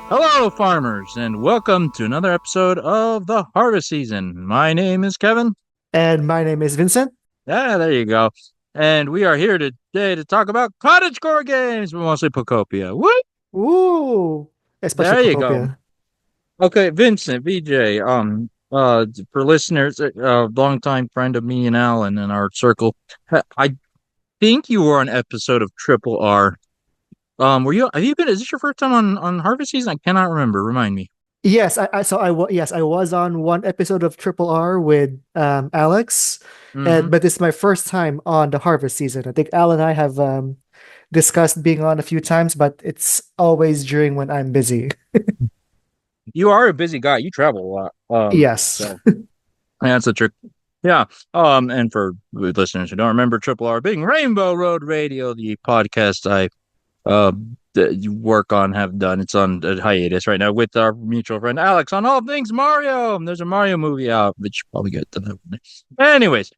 Hello, farmers, and welcome to another episode of the harvest season. My name is Kevin. And my name is Vincent. There you go. And we are here today to talk about cottagecore games, but mostly Pokopia. What? Ooh, especially There you go. Pokopia. Okay, Vincent, VJ. For listeners, longtime friend of me and Alan in our circle. I think you were on episode of Triple R. Were you? Have you been? Is this your first time on harvest season? I cannot remember. Remind me. Yes, yes, I was on one episode of Triple R with Alex, Mm-hmm. but this is my first time on the harvest season. I think Al and I have discussed being on a few times, but it's always during when I'm busy. You are a busy guy. You travel a lot. Yes. So that's the trick. Yeah. And for listeners who don't remember, Triple R being Rainbow Road Radio, the podcast I uh you work on, have done. It's on a hiatus right now with our mutual friend Alex on all things Mario. There's a Mario movie out, which you probably get to that one. Anyways,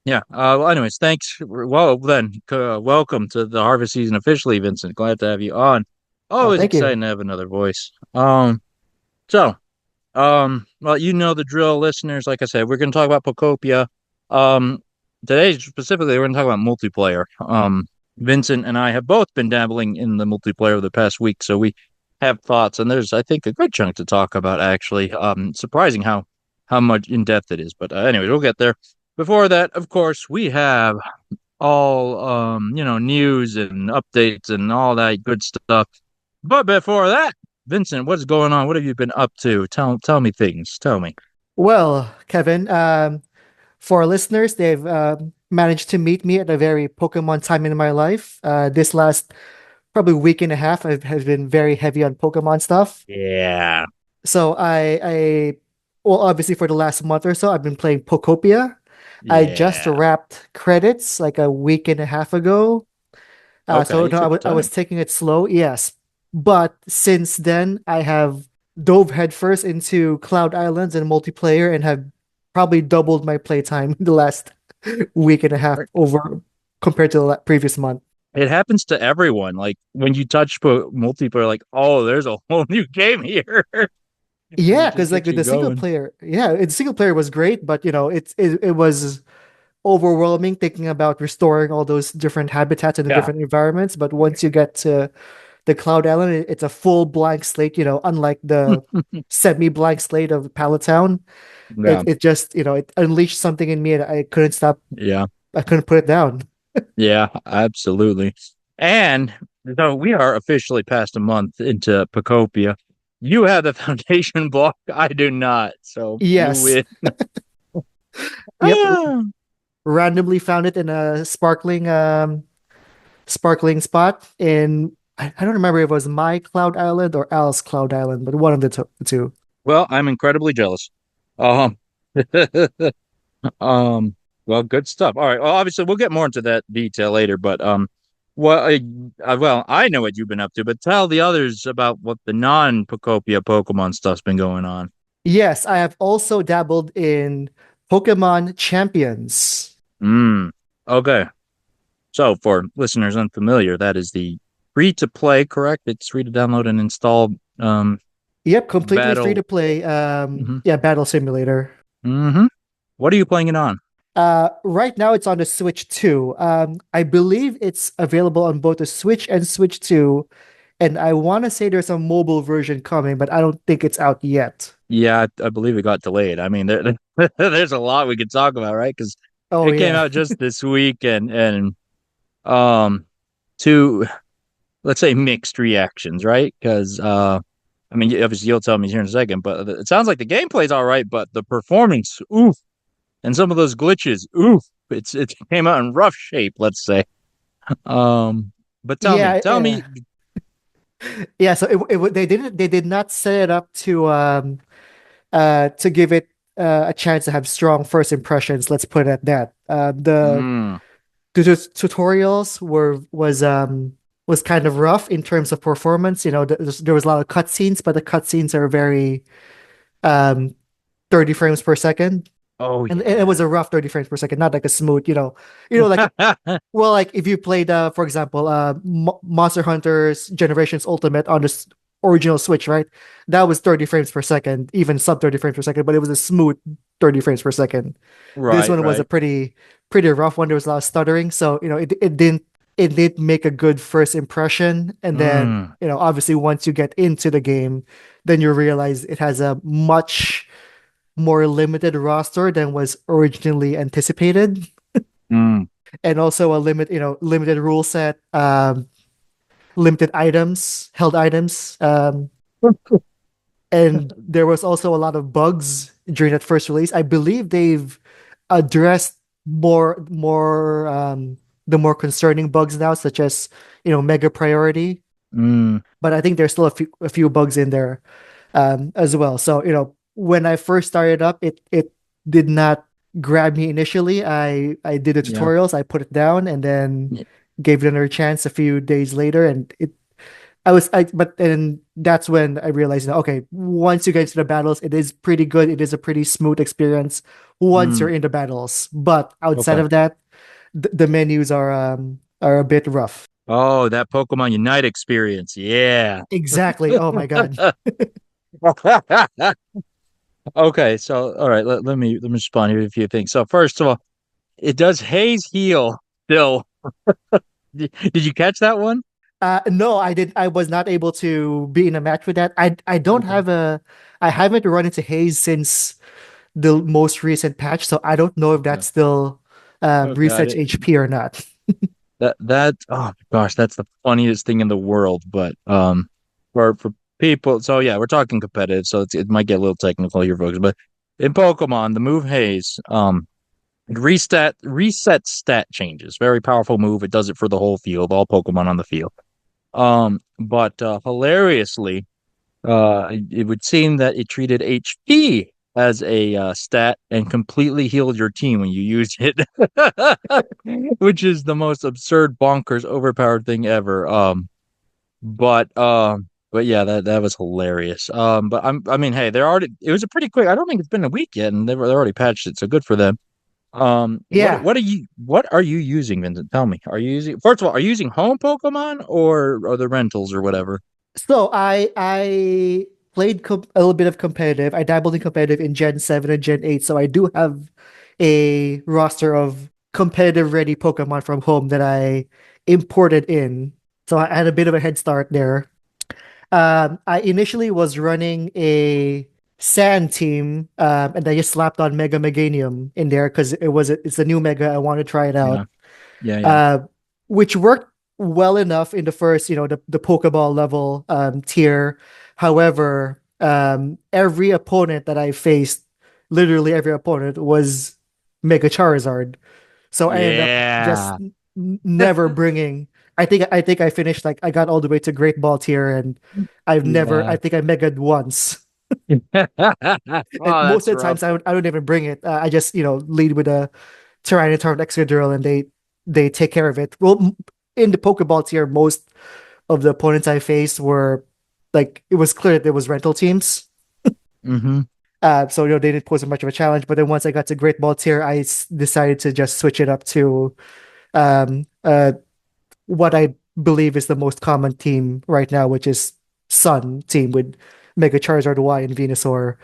yeah. Well, anyways, thanks. Well, then, welcome to the harvest season officially, Vincent. Glad to have you on. Oh, Always thank you. exciting to have another voice. So, well, you know the drill, listeners. Like I said, we're going to talk about Pokopia. Um, Today specifically, we're going to talk about multiplayer. Vincent and I have both been dabbling in the multiplayer over the past week, so we have thoughts, and there's, I think, a good chunk to talk about. Actually, surprising how much in depth it is. But anyways, we'll get there. Before that, of course, we have all news and updates and all that good stuff. But before that, Vincent, what's going on? What have you been up to? Tell me things. Tell me. Well, Kevin, for our listeners, they've managed to meet me at a very Pokemon time in my life. This last probably week and a half, have been very heavy on Pokemon stuff. Yeah. So well, obviously for the last month or so, I've been playing Pokopia. I just Yeah. wrapped credits like a week and a half ago. Okay, So you no, took your I was time. taking it slow, yes. But since then, I have dove headfirst into Cloud Islands and multiplayer and have probably doubled my playtime in the last week and a half over compared to the previous month. It happens to everyone. Like when you touch multiplayer, like, oh, there's a whole new game here. And it Yeah, just because like gets with you the single going. player, the single player was great, but it was overwhelming thinking about restoring all those different habitats and the Yeah. different environments. But once you get to the Cloud Island, it's a full blank slate, unlike the semi-blank slate of Palatown. Yeah. It just, it unleashed something in me and I couldn't stop, Yeah. I couldn't put it down. Yeah, absolutely. And so we are officially past a month into Pacopia. You have the foundation block. I do not. So you Yes. win. Yep. Ah. Randomly found it in a sparkling spot in I don't remember if it was my Cloud Island or Al's Cloud Island, but one of the two. Well, I'm incredibly jealous. Um, um, well, good stuff. All right. Well, obviously, we'll get more into that detail later. But well, I know what you've been up to, but tell the others about what the non-Pocopia Pokemon stuff's been going on. Yes, I have also dabbled in Pokemon Champions. Mm. Okay. So, for listeners unfamiliar, that is the free to play, correct? It's free to download and install. Yep, completely free to Battle. play. Hmm. Yeah, Battle Simulator. Hmm. What are you playing it on? Right now it's on the Switch 2. I believe it's available on both the Switch and Switch 2, and I want to say there's a mobile version coming, but I don't think it's out yet. Yeah, I believe it got delayed. I mean, there's a lot we could talk about, right? Because Oh it came yeah. out just this week, and um, to let's say mixed reactions, right? Because I mean, obviously you'll tell me here in a second, but it sounds like the gameplay's all right, but the performance, oof, and some of those glitches, oof, it came out in rough shape, let's say. Um, but Yeah, tell me, yeah. So they did not set it up to give it a chance to have strong first impressions. Let's put it at that. mm, Tutorials was kind of rough in terms of performance. There was a lot of cutscenes, but the cutscenes are very um 30 frames per second. Oh And it yeah. was a rough 30 frames per second, not like a smooth, like well, like if you played, for example, Monster Hunter's Generations Ultimate on this original Switch, right? That was 30 frames per second, even sub 30 frames per second, but it was a smooth 30 frames per second. This Right, one was a right. pretty rough one. There was a lot of stuttering, so it didn't make a good first impression. And then Mm, obviously once you get into the game, then you realize it has a much more limited roster than was originally anticipated, mm. and also a limited rule set, limited items, held items, and there was also a lot of bugs during that first release. I believe they've addressed the more concerning bugs now, such as mega priority, Mm, but I think there's still a few bugs in there as well. So when I first started up, it did not grab me initially. I did the yeah. tutorials, I put it down, and then Y- gave it another chance a few days later, and but then that's when I realized that okay, once you get into the battles, it is pretty good. It is a pretty smooth experience once Mm, you're in the battles. But outside okay. of that, the menus are a bit rough. Oh, that Pokemon Unite experience. Yeah. Exactly. Oh my God. Okay, so all right, let me respond here to a few things. So first of all, it does haze heal still. Did you catch that one? No, I did. I was not able to be in a match with that. I don't Okay. have I haven't run into Haze since the most recent patch, so I don't know if Okay. that still Okay. resets HP or not. That oh my gosh, that's the funniest thing in the world. But for people, so yeah, we're talking competitive, so it might get a little technical here, folks. But in Pokemon, the move Haze, it reset stat changes. Very powerful move. It does it for the whole field, all Pokemon on the field. But hilariously, it would seem that it treated HP as a stat and completely healed your team when you used it, which is the most absurd, bonkers, overpowered thing ever. But yeah, that was hilarious. But I mean, hey, they're already. It was a pretty quick. I don't think it's been a week yet, and they already patched it, so good for them. Yeah. What are you using, Vincent? Tell me. Are you using first of all, are you using home Pokemon or the rentals or whatever? So I played a little bit of competitive. I dabbled in competitive in Gen 7 and Gen 8, so I do have a roster of competitive ready Pokemon from home that I imported in. So I had a bit of a head start there. I initially was running a Sand team, and I just slapped on Mega Meganium in there because it's a new Mega. I want to try it out. Yeah, yeah, yeah. uh, which worked well enough in the first, the Pokeball level tier. However, every opponent that I faced, literally every opponent was Mega Charizard. So I ended up just Yeah. never bringing. I think I finished like I got all the way to Great Ball tier, and I've never. I Yeah. think I megaed once. And Oh, most that's of the rough. times I don't even bring it. I just lead with a Tyranitar Excadrill, and they take care of it. Well, in the Pokeball tier, most of the opponents I faced were like it was clear that there was rental teams. Hmm. So they didn't pose much of a challenge. But then once I got to Great Ball tier, decided to just switch it up to um, what I believe is the most common team right now, which is Sun team with Mega Charizard Y and Venusaur.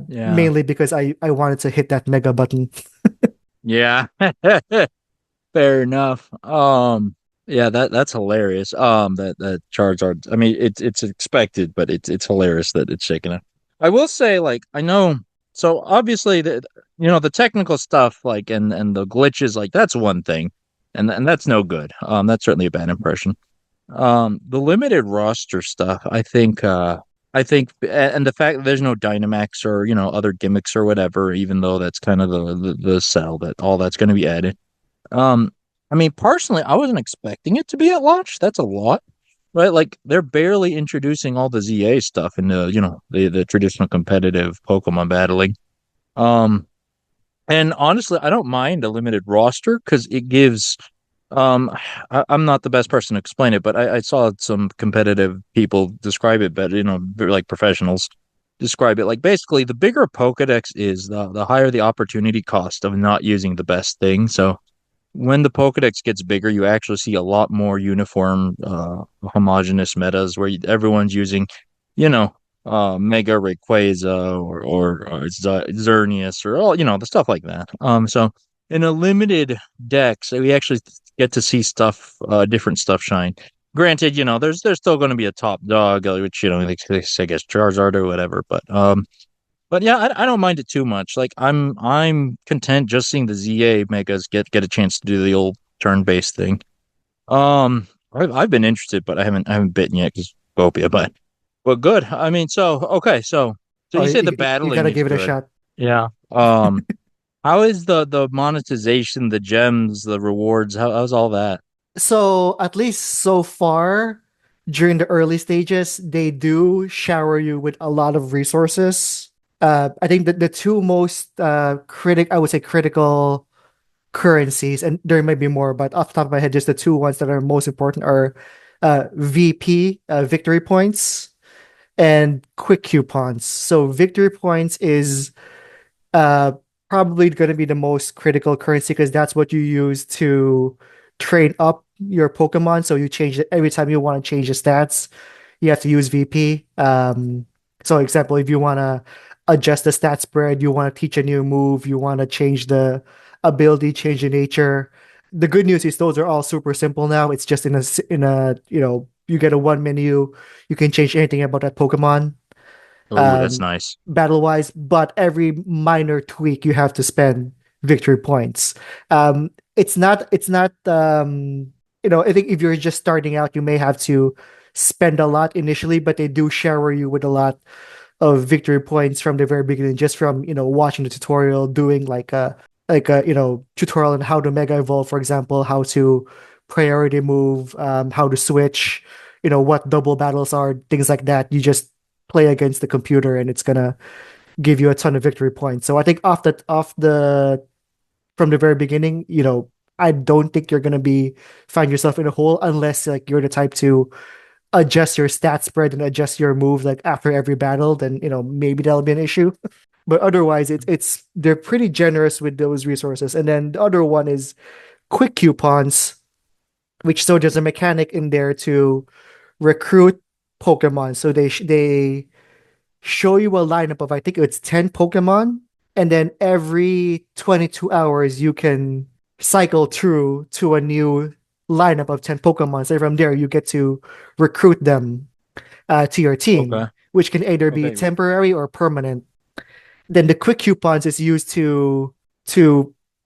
Yeah. Mainly because I wanted to hit that Mega button. Yeah. Fair enough. Yeah, that's hilarious. That Charizard. I mean, it's expected, but it's hilarious that it's shaken up. I will say, like, I know. So obviously, the technical stuff, like, and the glitches, like, that's one thing, and that's no good. That's certainly a bad impression. The limited roster stuff, and the fact that there's no Dynamax or other gimmicks or whatever, even though that's kind of the sell that all that's going to be added. Um, I mean, personally, I wasn't expecting it to be at launch. That's a lot, right? Like they're barely introducing all the ZA stuff into, the traditional competitive Pokemon battling. Um, and honestly, I don't mind a limited roster because it gives. Um, I'm not the best person to explain it, but I saw some competitive people describe it better, they're like professionals describe it. Like basically, the bigger a Pokedex is, the higher the opportunity cost of not using the best thing. So when the Pokedex gets bigger, you actually see a lot more uniform, homogeneous metas where everyone's using, you know, Mega Rayquaza or Xerneas or all, the stuff like that. So in a limited deck, so we actually get to see stuff, different stuff shine. Granted, there's still going to be a top dog, which like, I guess Charizard or whatever, but yeah, I don't mind it too much. Like I'm content just seeing the ZA megas get a chance to do the old turn-based thing. I've been interested, but I haven't bitten yet because Bopia, but good. I mean, so Oh, you say the you battling gotta is give it a good. shot. Yeah. How is the monetization, the gems, the rewards? How's all that? So at least so far, during the early stages, they do shower you with a lot of resources. I think that the two most I would say critical currencies, and there may be more, but off the top of my head, just the two ones that are most important are VP, victory points, and quick coupons. So victory points is uh, probably going to be the most critical currency because that's what you use to train up your Pokemon. So you change it every time you want to change the stats, you have to use VP. So example, if you want to adjust the stat spread, you want to teach a new move, you want to change the ability, change the nature. The good news is those are all super simple now. It's just in a you get a one menu, you can change anything about that Pokemon Oh, that's um, nice. battle wise, but every minor tweak you have to spend victory points. It's not, I think if you're just starting out, you may have to spend a lot initially, but they do shower you with a lot of victory points from the very beginning, just from, watching the tutorial, doing like a tutorial on how to mega evolve, for example, how to priority move, how to switch, what double battles are, things like that. You just play against the computer and it's gonna give you a ton of victory points. So I think off the from the very beginning, I don't think you're gonna be find yourself in a hole unless like you're the type to adjust your stat spread and adjust your move like after every battle, then maybe that'll be an issue. But otherwise it's they're pretty generous with those resources. And then the other one is quick coupons, which so there's a mechanic in there to recruit Pokemon. So they show you a lineup of I think it's 10 Pokemon, and then every 22 hours you can cycle through to a new lineup of 10 Pokemon. So from there you get to recruit them to your Okay. team, which can either be Okay. temporary or permanent. Then the quick coupons is used to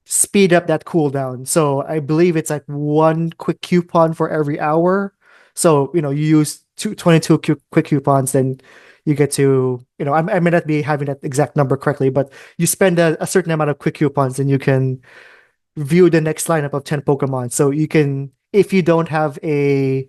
speed up that cooldown. So I believe it's like one quick coupon for every hour. So, you use 22 quick coupons, then you get to, I may not be having that exact number correctly, but you spend a certain amount of quick coupons, and you can view the next lineup of 10 Pokemon. So you can, if you don't have a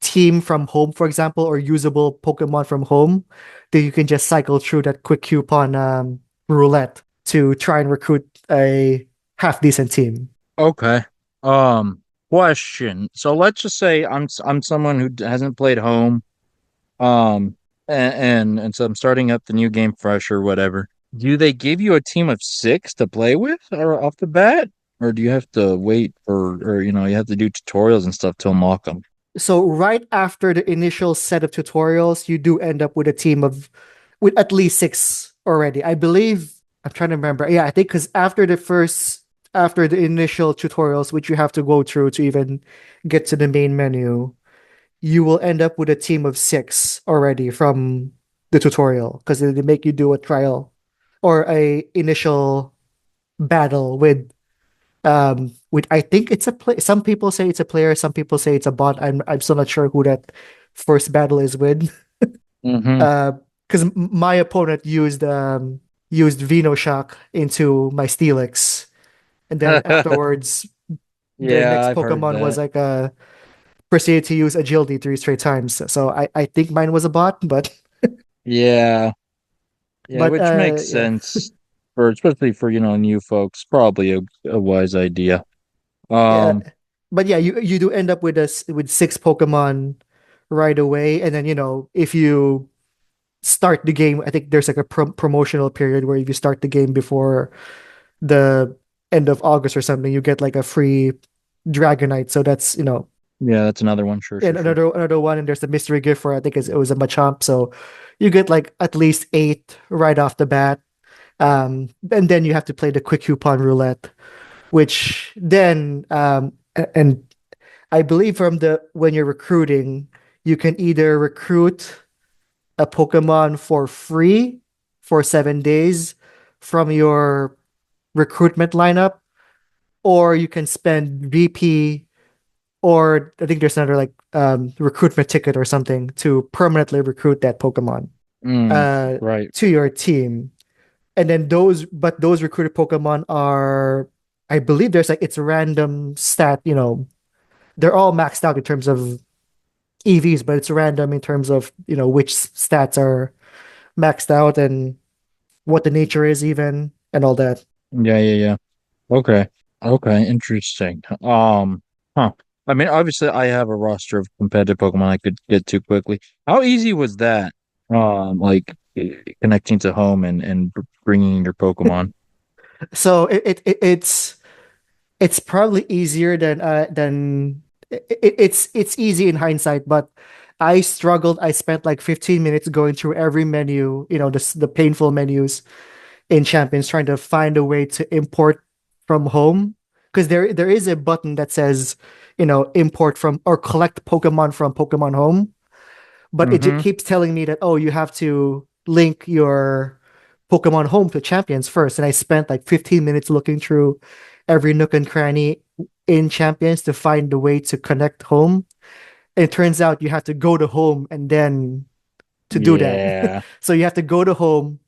team from home, for example, or usable Pokemon from home, then you can just cycle through that quick coupon roulette to try and recruit a half decent team. Okay. Um, Question. So let's just say I'm someone who hasn't played home, um, and so I'm starting up the new game fresh or whatever. Do they give you a team of six to play with or off the bat, or do you have to wait or you have to do tutorials and stuff to unlock them? So right after the initial set of tutorials, you do end up with a team of with at least six already. I believe I'm trying to remember. Yeah, I think because after the initial tutorials, which you have to go through to even get to the main menu, you will end up with a team of six already from the tutorial because they make you do a trial or a initial battle with I think it's a play. Some people say it's a player, some people say it's a bot. I'm still not sure who that first battle is with. Mm-hmm. Uh, because my opponent used Venoshock into my Steelix, and then afterwards the Yeah, next I've heard Pokemon was that. like proceeded to use Agility three straight times. So I think mine was a bot, but Yeah, yeah, but which makes yeah. sense for especially for new folks. Probably a wise idea. Yeah, Um, but yeah, you do end up with with six Pokemon right away, and then if you start the game, I think there's like a promotional period where if you start the game before the end of August or something, you get like a free Dragonite. So that's, Yeah, that's another one. Sure, and sure, sure. another one, and there's the mystery gift for I think it was a Machamp. So you get like at least eight right off the bat. And then you have to play the quick coupon roulette, which then and I believe from the when you're recruiting, you can either recruit a Pokemon for free for 7 days from your recruitment lineup, or you can spend VP, or I think there's another like recruitment ticket or something to permanently recruit that Pokemon Mm, uh right. to your team. And then those recruited Pokemon are, I believe there's like it's random stat, they're all maxed out in terms of EVs, but it's random in terms of, which stats are maxed out and what the nature is even and all that. Yeah, yeah, yeah. Okay. Okay, interesting. Huh. I mean, obviously I have a roster of competitive Pokemon I could get to quickly. How easy was that? Like connecting to home and bringing your Pokemon. So it's probably easier than it's easy in hindsight, but I struggled. I spent like 15 minutes going through every menu, the painful menus in Champions, trying to find a way to import from home. Because there is a button that says, import from or collect Pokemon from Pokemon Home, but it Mm-hmm. keeps telling me that, oh, you have to link your Pokemon Home to Champions first. And I spent like 15 minutes looking through every nook and cranny in Champions to find the way to connect home. And it turns out you have to go to home and then to do that. Yeah. So you have to go to home,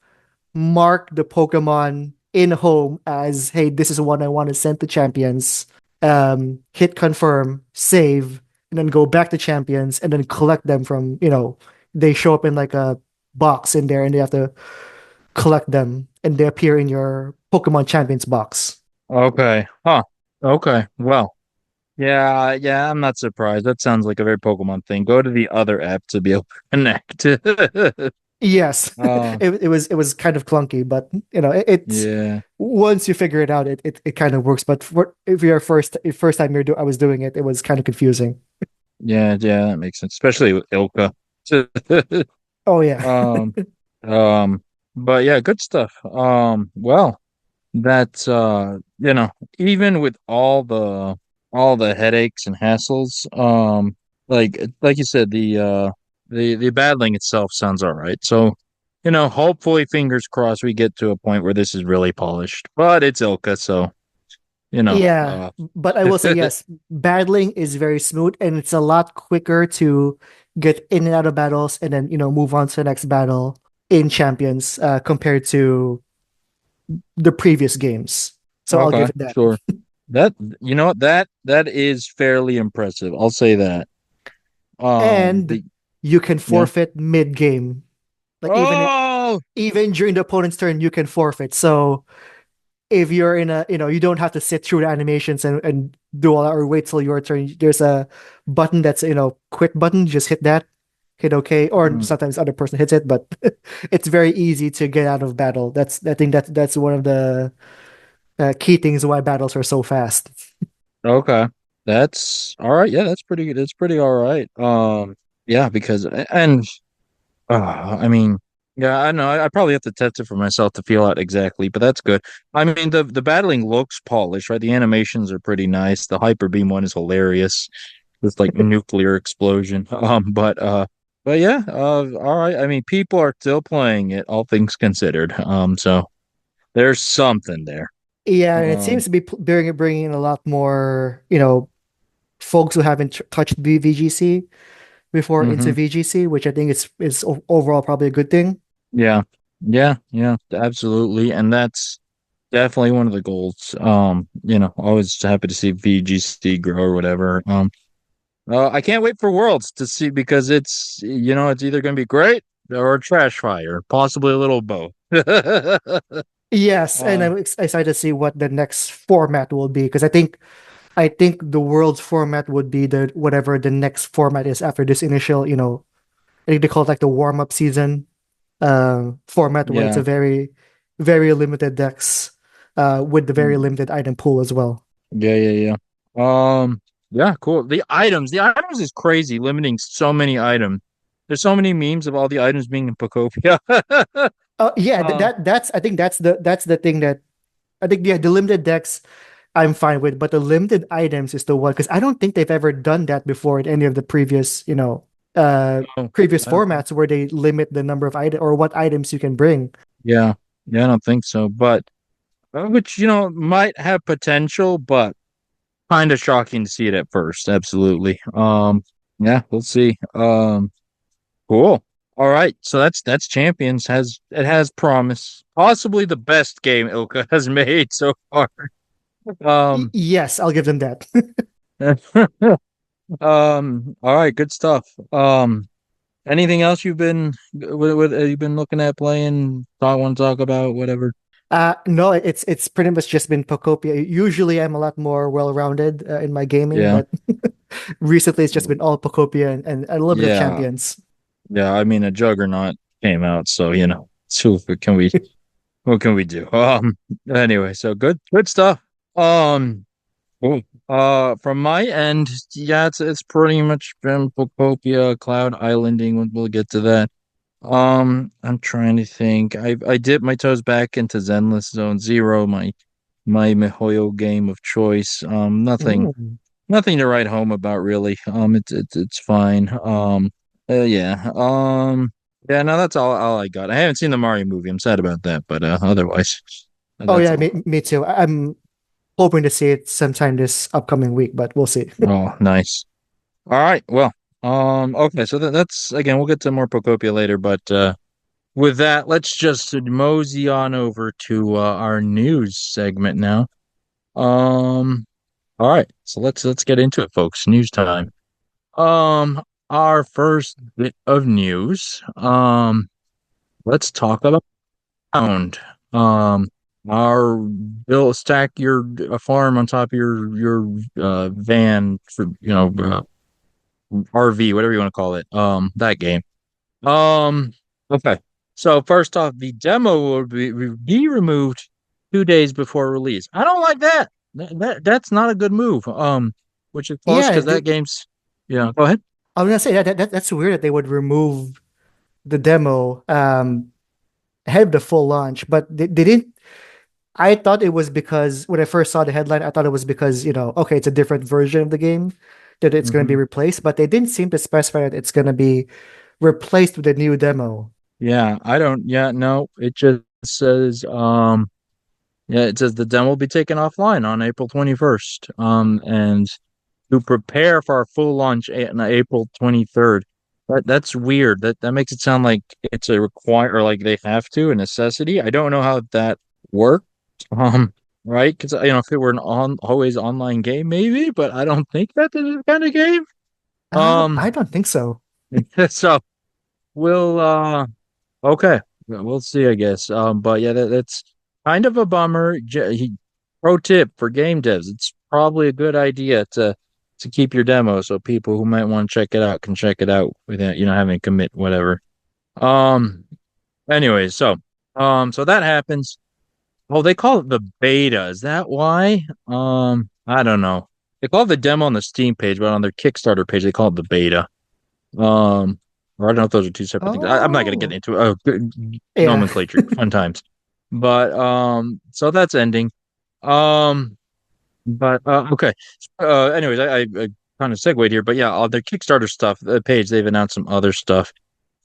mark the Pokemon in home as, hey, this is one I want to send to Champions. Hit confirm, save, and then go back to Champions and then collect them from, they show up in like a box in there and they have to collect them and they appear in your Pokemon Champions box. Okay. Huh. Okay. Well, yeah, yeah, I'm not surprised. That sounds like a very Pokemon thing. Go to the other app to be able to connect. Yes, Uh, it was kind of clunky, but it's yeah. once you figure it out, it kind of works. But if you're first time I was doing it, it was kind of confusing. Yeah, yeah, that makes sense, especially with Ilka. Oh yeah. Um, um, but yeah, good stuff. Well, that's even with all the headaches and hassles, like you said, the battling itself sounds all right. So, hopefully, fingers crossed, we get to a point where this is really polished. But it's Ilka, so you know, Yeah, uh, but I will say yes, battling is very smooth and it's a lot quicker to get in and out of battles and then, move on to the next battle in Champions compared to the previous games. So I'll give okay, it that. sure. That what that is fairly impressive. I'll say that. And The you can Yeah. forfeit mid-game. Like Oh, even during the opponent's turn, you can forfeit. So if you're in a, you don't have to sit through the animations and do all that or wait till your turn. There's a button that's, quit button. Just hit that, hit OK, or mm, sometimes other person hits it, but it's very easy to get out of battle. I think that's one of the key things why battles are so fast. okay. That's all right. Yeah, that's pretty good. That's pretty all right. Yeah, because and I mean, yeah, I know. I probably have to test it for myself to feel out exactly, but that's good. I mean, the battling looks polished, right? The animations are pretty nice. The Hyper Beam one is hilarious. This like nuclear explosion. But yeah, all right. I mean, people are still playing it, all things considered. So there's something there. Yeah, and it seems Um, to be bringing in a lot more, folks who haven't touched VGC before into mhm. VGC, which I think is overall probably a good thing. Yeah, yeah, yeah, absolutely. And that's definitely one of the goals. Always happy to see VGC grow or whatever. I can't wait for Worlds to see because it's either going to be great or a trash fire, possibly a little both. Yes, and Uh, I'm excited to see what the next format will be because I think the world's format would be the whatever the next format is after this initial, I think they call it like the warm up season. format when it's a Yeah. very limited decks with the very Mm. limited item pool as well. Yeah, yeah, yeah. Yeah, cool. The items is crazy, limiting so many items. There's so many memes of all the items being in Pokopia. Yeah, Um, that's I think that's the thing that I think, yeah, the limited decks I'm fine with, but the limited items is the one because I don't think they've ever done that before in any of the previous, no, previous I don't, formats where they limit the number of item or what items you can bring. yeah, yeah, I don't think so. But which might have potential, but kind of shocking to see it at first. Absolutely. Yeah, we'll see. Cool. All right, so that's Champions has promise. Possibly the best game Ilka has made so far. Um, Yes, I'll give them that. all right, good stuff. Anything else you've been looking at playing? Want to talk about whatever? No, it's pretty much just been Pokopia. Usually, I'm a lot more well-rounded in my gaming, Yeah, but recently it's just been all Pokopia and a little bit of yeah, Champions. yeah. I mean, a Juggernaut came out, so So what can we do? Anyway, so good stuff. Um, cool. From my end, yeah, it's pretty much been Pokopia, Cloud Islanding. We'll get to that. I'm trying to think. I dipped my toes back into Zenless Zone Zero, my MiHoYo game of choice. Mm. Nothing to write home about really. It's fine. Yeah. Yeah. No, that's all I got. I haven't seen the Mario movie. I'm sad about that, but otherwise, Oh that's yeah, all. me too. I'm hoping to see it sometime this upcoming week, but we'll see. Oh, nice. All right. Well, okay. So that's again. We'll get to more Pokopia later, but with that, let's just mosey on over to our news segment now. Um, all right, so let's get into it, folks. News time. Our first bit of news. Let's talk about pound. Um, our build stack your a farm on top of your van for RV, whatever you want to call it. That game. Um, okay. So first off, the demo will be removed 2 days before release. I don't like that. That's not a good move. Which is close Yeah, because that game's yeah. Go ahead. I was gonna say that's weird that they would remove the demo ahead of the full launch, but they didn't. I thought it was because when I first saw the headline, I thought it was because, okay, it's a different version of the game that it's going to be Hmm. replaced, but they didn't seem to specify that it's going to be replaced with a new demo. Yeah, I don't. Yeah, no. It just says yeah, it says the demo will be taken offline on April 21st. And to prepare for our full launch on April 23rd. That's weird. That makes it sound like it's a require or like they have to, a necessity. I don't know how that works. Um, right? Because if it were an always online game, maybe, but I don't think that's the kind of game. I Um, don't think so. so we'll okay, yeah, we'll see, I guess. But yeah, that's kind of a bummer. Pro tip for game devs: it's probably a good idea to keep your demo so people who might want to check it out can check it out without having to commit whatever. Um. Anyway, so that happens. Oh, they call it the beta. Is that why? I don't know. They call it the demo on the Steam page, but on their Kickstarter page, they call it the beta. Or I don't know if those are two separate things. I'm not going to get Oh, into yeah. nomenclature, fun times. But so that's ending. Um, but okay. Anyways, I kind of segued here, but yeah, all their Kickstarter stuff, the page, they've announced some other stuff.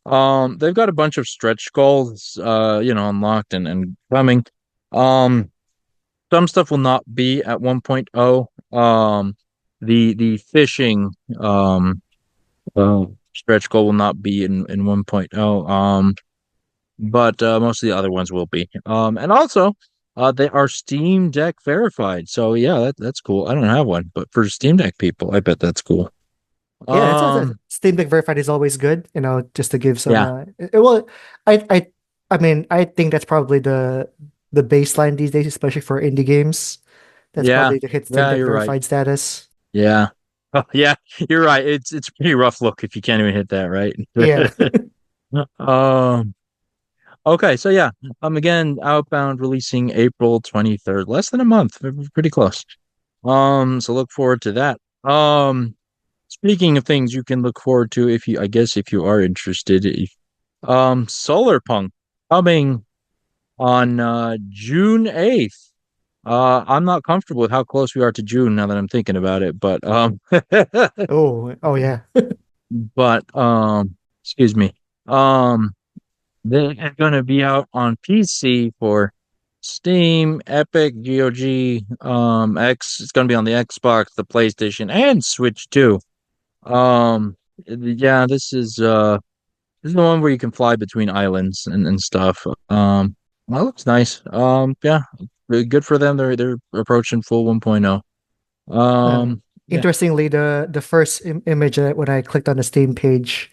They've got a bunch of stretch goals, unlocked and coming. Um, some stuff will not be at 1.0. The fishing uh stretch goal will not be in 1.0. But most of the other ones will be. And also, they are Steam Deck verified. So yeah, that's cool. I don't have one, but for Steam Deck people, I bet that's cool. Yeah, that's Um, Steam Deck Verified is always good, just to give some yeah, well, I I I mean, I think that's probably the baseline these days, especially for indie games. That's yeah, probably to hit Steam yeah. Deck You're right. Verified status. Yeah. Oh, yeah, you're right. It's a pretty rough look if you can't even hit that, right? Yeah. Um, Okay, so yeah, again, Outbound releasing April 23rd, less than a month, pretty close. So look forward to that. Speaking of things you can look forward to if you, I guess, if you are interested, Solar Punk coming on June 8th. I'm not comfortable with how close we are to June now that I'm thinking about it, but Oh yeah. excuse me. Um they're gonna be out on PC for Steam, Epic, GOG, X. It's gonna be on the Xbox, the PlayStation, and Switch too. Um, yeah, this is the one where you can fly between islands and stuff. That looks nice. Yeah, really good for them. They're approaching full 1.0. Yeah, Interestingly, the first image that when I clicked on the Steam page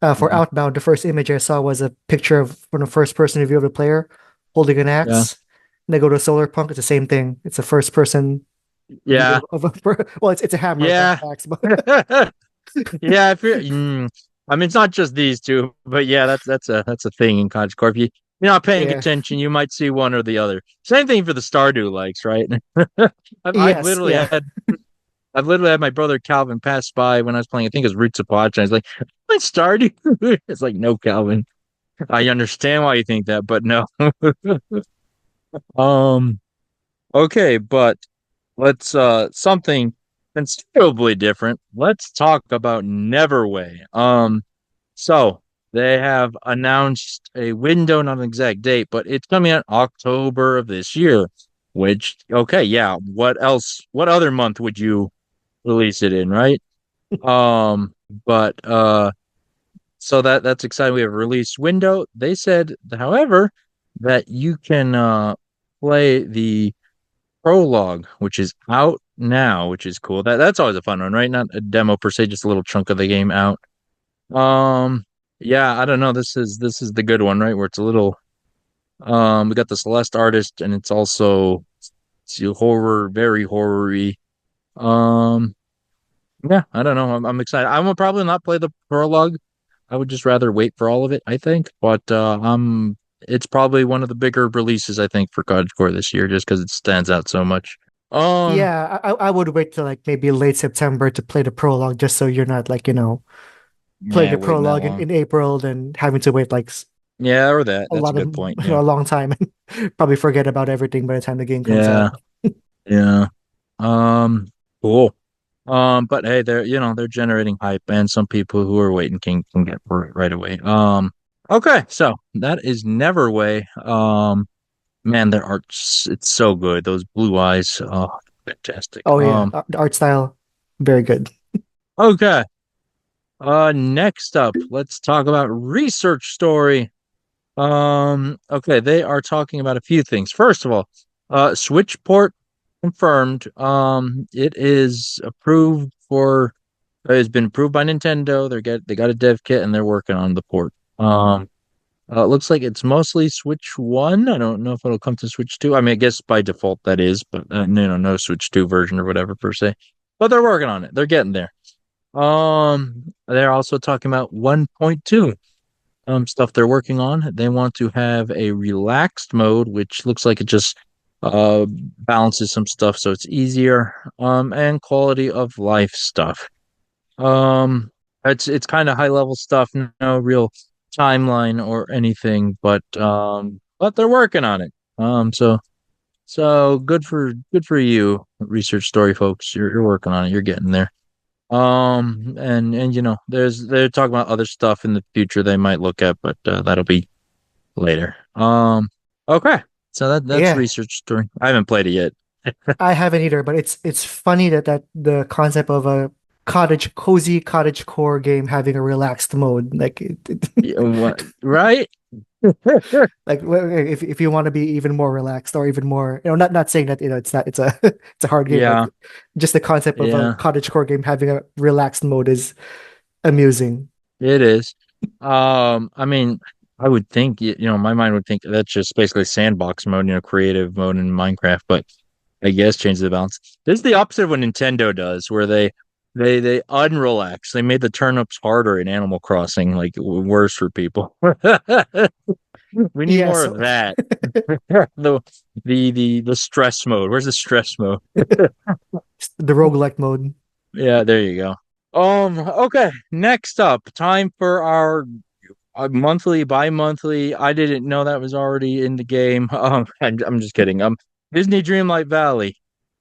for mhm, Outbound, the first image I saw was a picture of from a first person view of the player holding an yeah, axe. And they go to Solar Punk, it's the same thing. It's a first person yeah, view of a well, it's a hammer, not yeah. an axe, but Yeah, I mean, it's not just these two, but yeah, that's a thing in Cottage Corp. You're not paying yeah. attention, you might see one or the other. Same thing for the Stardew likes, right? I've Yes, literally yeah. had my brother Calvin pass by when I was playing. I think it was Roots of Potch. And I was like, "Play Stardew." It's like, no, Calvin. I understand why you think that, but no. Um. Okay, but let's something considerably different. Let's talk about Neverway. So they have announced a window, not an exact date, but it's coming out October of this year. Which, okay, yeah. What else? What other month would you release it in, right? Um, but so that's exciting. We have a release window. They said, however, that you can play the prologue, which is out now, which is cool. That's always a fun one, right? Not a demo per se, just a little chunk of the game out. Um, yeah, I don't know. This is the good one, right? Where it's a little we got the Celeste artist and it's also it's horror, very horror-y. Um, yeah, I don't know. I'm excited. I will probably not play the prologue. I would just rather wait for all of it, I think. But it's probably one of the bigger releases I think for Cottage Core this year, just because it stands out so much. Um, Yeah, I would wait till like maybe late September to play the prologue just so you're not like, playing yeah, the waiting that prologue long. in April, then having to wait like Yeah, or that. a That's a lot of good point. Yeah. a long time and probably forget about everything by the time the game comes out. Yeah. Yeah. Um, cool. But hey, they're generating hype, and some people who are waiting can get for it right away. Okay, so that is Neverway. Man, their art's it's so good. Those blue eyes, oh, fantastic. Oh yeah, the art style, very good. Okay. Next up, let's talk about Research Story. Okay, they are talking about a few things. First of all, Switch port confirmed. It is approved for. It's been approved by Nintendo. They got a dev kit and they're working on the port. It looks like it's mostly Switch One. I don't know if it'll come to Switch Two. I mean, I guess by default that is, but no Switch Two version or whatever per se. But they're working on it. They're getting there. They're also talking about 1.2 stuff they're working on. They want to have a relaxed mode, which looks like it just balances some stuff so it's easier. And quality of life stuff. Um, it's kind of high level stuff, no real timeline or anything, but they're working on it. So good for you, Research Story folks. You're working on it. You're getting there. And they're talking about other stuff in the future they might look at, but that'll be later. Okay. So that's Yeah, Research Story. I haven't played it yet. I haven't either, but it's funny that the concept of a cozy cottage core game having a relaxed mode, like Yeah, right? like if you want to be even more relaxed or even more, not saying that it's not it's a it's a hard game, but Yeah, just the concept of a yeah, cottage core game having a relaxed mode is amusing. it is. I mean, I would think, my mind would think that's just basically sandbox mode, creative mode in Minecraft, but I guess change the balance. This is the opposite of what Nintendo does, where they unrelax. They made the turnips harder in Animal Crossing, like worse for people. We need Yeah, more so of that. The the stress mode. Where's the stress mode? the roguelike mode. Yeah, there you go. Okay. Next up, time for our monthly, bi-monthly. I didn't know that was already in the game. I'm just kidding. Disney Dreamlight Valley.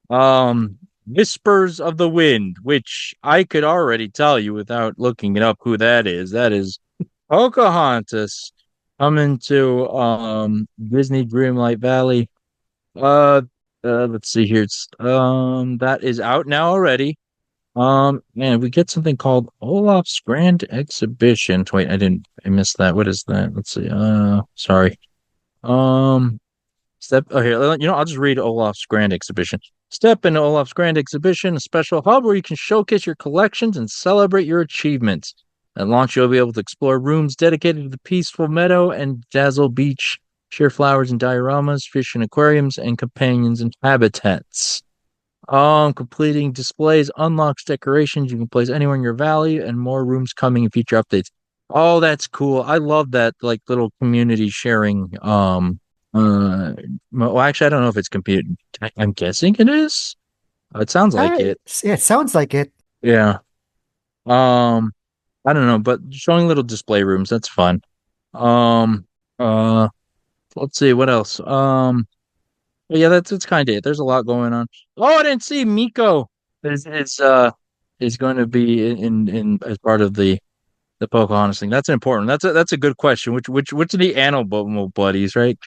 Um, Whispers of the Wind, which I could already tell you without looking it up who that is. That is Pocahontas coming to Disney Dreamlight Valley. Uh, let's see here. It's that is out now already. Man, we get something called Olaf's Grand Exhibition. Wait, I missed that. What is that? Let's see. Sorry. Um, oh, here, I'll just read Olaf's Grand Exhibition. Step into Olaf's Grand Exhibition, a special hub where you can showcase your collections and celebrate your achievements. At launch, you'll be able to explore rooms dedicated to the peaceful meadow and dazzle beach, share flowers and dioramas, fish and aquariums, and companions and habitats. Completing displays unlocks decorations you can place anywhere in your valley, and more rooms coming in future updates. Oh, that's cool. I love that like little community sharing. Well, actually, I don't know if it's computer. I'm guessing it is. It sounds like it. Yeah, it sounds like it. Yeah. Um, I don't know, but showing little display rooms, that's fun. Um, uh, let's see what else. Yeah, that's kind of it. There's a lot going on. Oh, I didn't see Miko is going to be in as part of the Pocahontas thing. That's important. That's a good question. Which of the animal buddies, right?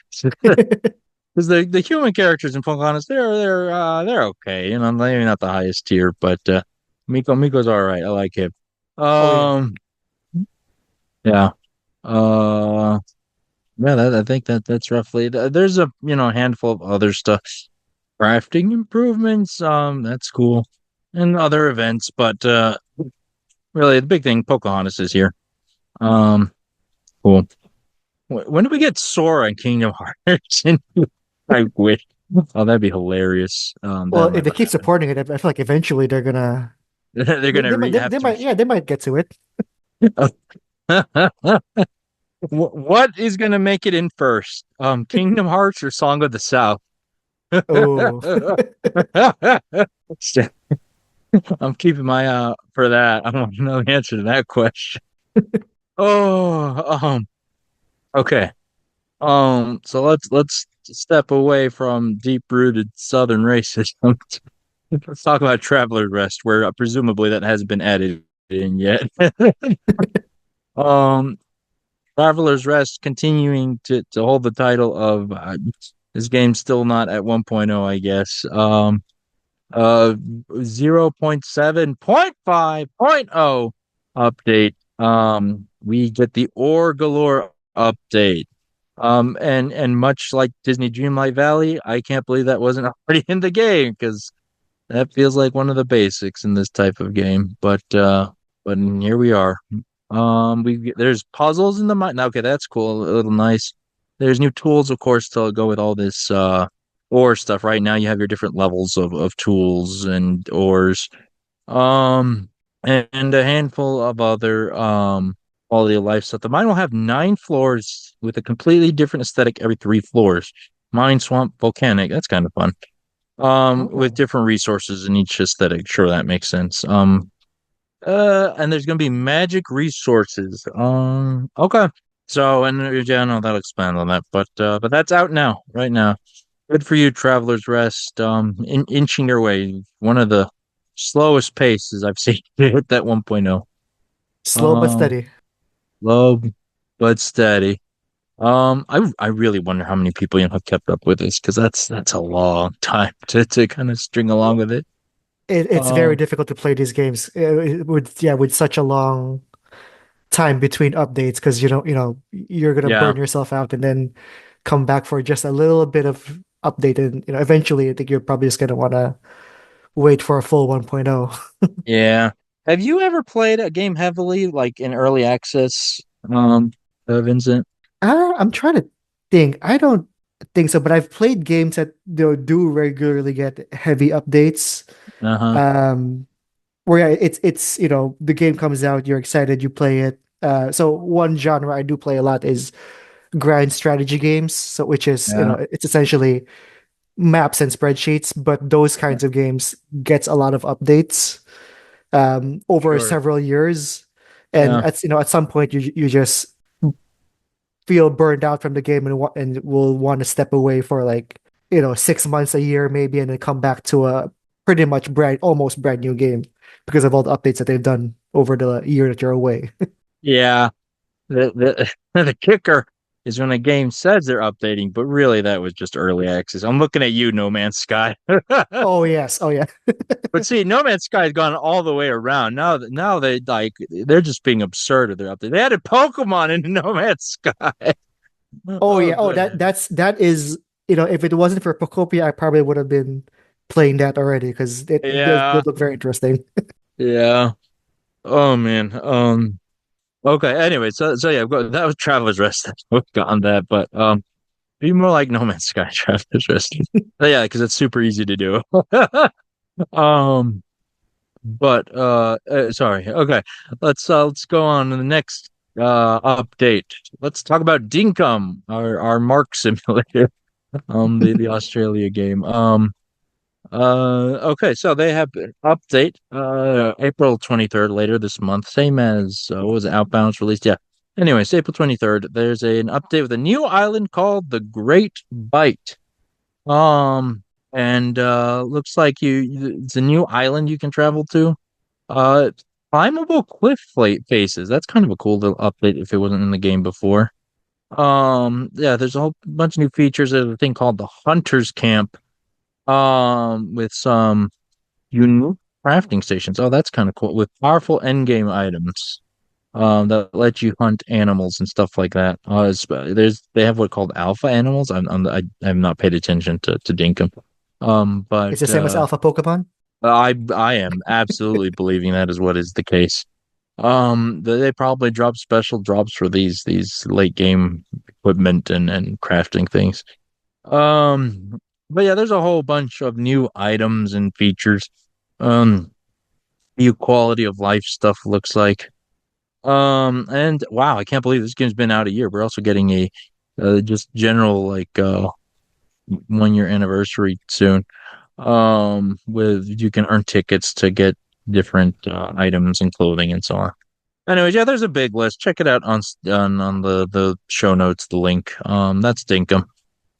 Because the human characters in Pocahontas, they're okay. You know, maybe not the highest tier, but Miko's all right. I like him. Oh yeah. Um, yeah. Uh, yeah. I think that's roughly. There's a handful of other stuff. Crafting improvements, that's cool. And other events, but really the big thing, Pocahontas is here. Um, cool. When do we get Sora in Kingdom Hearts? I wish. Oh, that'd be hilarious. Well, That'll if they never keep happen. supporting it, I feel like eventually they're gonna They're gonna have they to. might yeah, they might get to it. What is gonna make it in first? Kingdom Hearts or Song of the South? Oh. I'm keeping my eye out for that. I want to know the answer to that question. Oh, okay. So let's step away from deep-rooted Southern racism. Let's talk about Traveler's Rest, where presumably that hasn't been added in yet. Um, Traveler's Rest continuing to hold the title of this game's still not at 1.0, I guess. Uh 0.7.5.0 update. We get the Ore Galore update. And much like Disney Dreamlight Valley, I can't believe that wasn't already in the game because that feels like one of the basics in this type of game. But here we are. There's puzzles in the mine. Okay, that's cool. A little nice. There's new tools, of course, to go with all this ore stuff. Right now, you have your different levels of tools and ores. Um, and a handful of other quality of life stuff. The mine will have 9 floors with a completely different aesthetic every 3 floors. Mine, swamp, volcanic. That's kind of fun. With Oh. different resources in each aesthetic. Sure, that makes sense. And there's gonna be magic resources. Okay. So, and yeah, no, that'll expand on that, but that's out now, right now. Good for you, Traveler's Rest. Inching your way, one of the slowest paces I've seen to hit that 1.0. Slow but Um, steady. Low but steady. I really wonder how many people have kept up with this because that's a long time to kind of string along with it. It's very Um, difficult to play these games with such a long time between updates because you're gonna yeah. burn yourself out and then come back for just a little bit of update and eventually I think you're probably just gonna wanna wait for a full 1.0. Yeah. Have you ever played a game heavily, like in early access, Vincent? I'm trying to think. I don't think so, but I've played games that do regularly get heavy updates. Uh-huh. Um, where yeah, it's the game comes out, you're excited, you play it. So one genre I do play a lot is grand strategy games. So which is, Yeah, it's essentially maps and spreadsheets, but those kinds of games gets a lot of updates over sure. several years. And Yeah. at some point you just feel burned out from the game and will want to step away for like 6 months, a year maybe, and then come back to a pretty much almost brand new game because of all the updates that they've done over the year that you're away. Yeah. The kicker is when a game says they're updating, but really that was just early access. I'm looking at you, No Man's Sky. Oh yes, oh yeah. But see, No Man's Sky has gone all the way around. Now they're just being absurd with their update. They added Pokemon into No Man's Sky. Oh Oh, yeah. Oh, the that is, if it wasn't for Pokopia, I probably would have been playing that already because it yeah, did look very interesting. yeah. Oh man. Okay. Anyway, so yeah, that was Traveler's Rest. We've got on that, but be more like No Man's Sky, Traveler's Rest. But yeah, because it's super easy to do. Um, but sorry. Okay, let's go on to the next update. Let's talk about Dinkum, our Mark simulator, the Australia game. Okay, so they have an update, April 23rd, later this month, same as what was it, Outbound's released? Yeah. Anyways, April 23rd, there's an update with a new island called the Great Bite. Um, and looks like it's a new island you can travel to. Uh, Climbable faces. That's kind of a cool little update if it wasn't in the game before. Yeah, there's a whole bunch of new features. There's a thing called the Hunter's Camp, with some unique crafting stations. Oh, that's kind of cool. With powerful endgame items, that let you hunt animals and stuff like that. They have what called alpha animals. I have not paid attention to Dinkum. But It's the same as Alpha Pokemon. I am absolutely believing that is what is the case. They probably drop special drops for these late game equipment and crafting things. But yeah, there's a whole bunch of new items and features. Um, New quality of life stuff looks like. And wow, I can't believe this game's been out a year. We're also getting a just general like 1 year anniversary soon. With you can earn tickets to get different items and clothing and so on. Anyways, yeah, there's a big list. Check it out on the show notes, the link. That's Dinkum.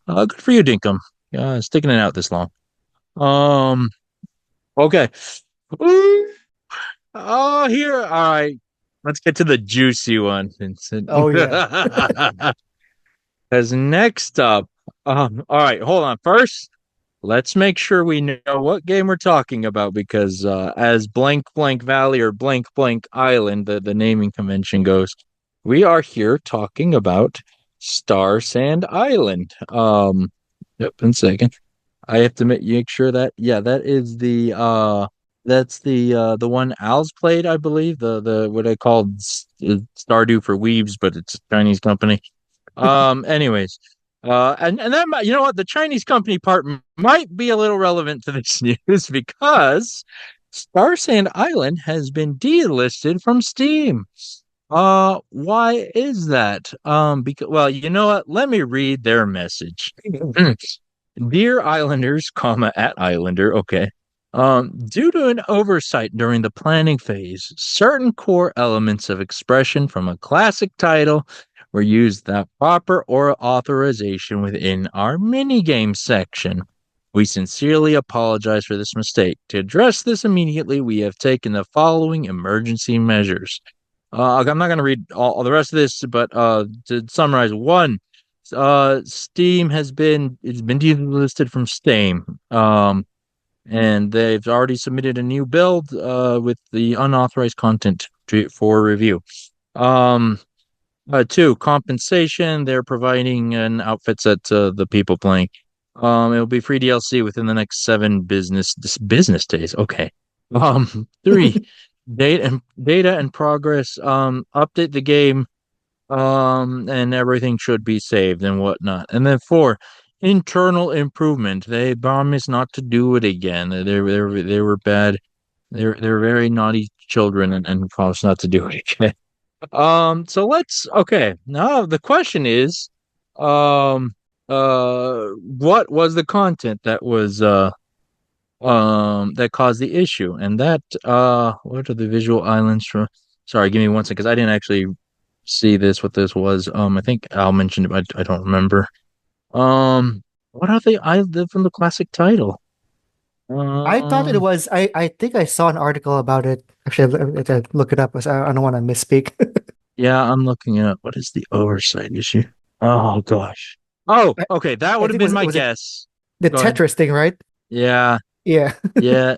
Good for you, Dinkum. Sticking it out this long. Um, okay. Ooh. Oh, here. All right. Let's get to the juicy one, Vincent. Oh yeah. Because next up, all right, hold on. First, let's make sure we know what game we're talking about because as blank blank valley or blank blank island, the naming convention goes, we are here talking about Star Sand Island. Yep, one second. I have to make sure that yeah, that's the one Al's played, I believe. The what I called Stardew for Weebs, but it's a Chinese company. Anyways, and that might, you know what, the Chinese company part might be a little relevant to this news because Star Sand Island has been delisted from Steam. Why is that? Because well, you know what? Let me read their message. Dear Islanders, comma at Islander, okay. Due to an oversight during the planning phase, certain core elements of expression from a classic title were used without proper or authorization within our minigame section. We sincerely apologize for this mistake. To address this immediately, we have taken the following emergency measures. I'm not going to read all the rest of this, but to summarize, one, Steam it's been delisted from Steam. And they've already submitted a new build with the unauthorized content for review. Um, Two, compensation. They're providing an outfits at the people playing. It'll be free DLC within the next 7 business days. Okay. Three, data and progress. Update the game. And everything should be saved and whatnot. And then four, internal improvement. They promised not to do it again. They were bad. They're very naughty children and promised not to do it again. So let's okay. Now the question is, Um, what was the content that was that caused the issue? And that what are the visual islands from? Sorry, give me one second, because I didn't actually see this. What this was? I think Al mentioned it, but I don't remember. What are the islands from the classic title? I thought it Um, was. I think I saw an article about it. Actually, I have to look it up. I don't want to misspeak. yeah, I'm looking at what is the oversight issue? Oh gosh. Oh, I, okay, that I would have think been my was it guess. the Go ahead. Tetris thing, right? Yeah, Yeah. yeah,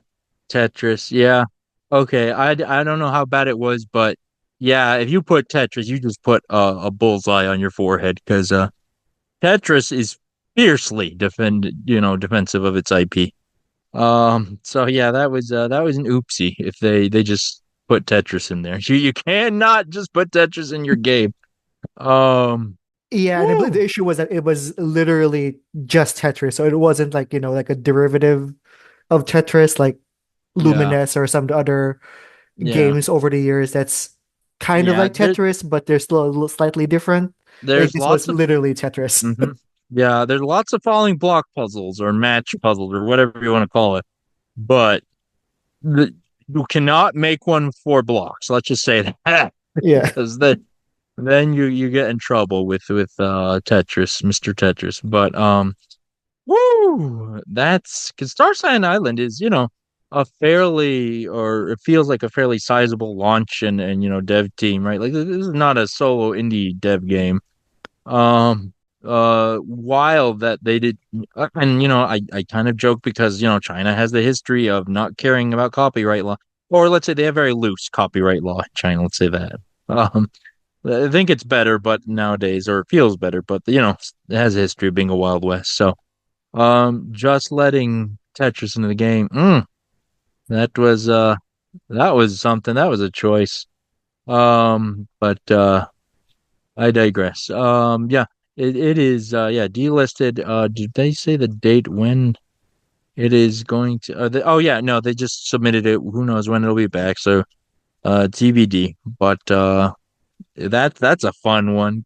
Tetris. Yeah. Okay, I don't know how bad it was, but yeah, if you put Tetris, you just put a bullseye on your forehead because Tetris is fiercely defensive of its IP. So yeah, that was an oopsie if they just put Tetris in there. You cannot just put Tetris in your game. Um, Yeah, and I believe woo. the issue was that it was literally just Tetris, so it wasn't like, like a derivative of Tetris, like Yeah, Lumines or some other yeah, games over the years that's kind of yeah. like Tetris, but they're still a little slightly different. Like There's this was lots of literally Tetris. hmm yeah, there's lots of falling block puzzles or match puzzles or whatever you want to call it, but you cannot make one with 4 blocks. Let's just say that Yeah. because then you get in trouble with Tetris, Mr. Tetris. But woo, that's because Star Cyan Island is, a fairly, or it feels like a fairly sizable launch and dev team, right? Like this is not a solo indie dev game. Um, Wild that they did, and I kind of joke because China has the history of not caring about copyright law, or let's say they have very loose copyright law in China. Let's say that. Um, I think it's better, but nowadays, or it feels better, but it has a history of being a Wild West. So, just letting Tetris into the game, that was that was something. That was a choice. But I digress. Yeah, it is yeah, delisted. Did they say the date when it is going to oh yeah, no, they just submitted it. Who knows when it'll be back. So TBD. But that's a fun one.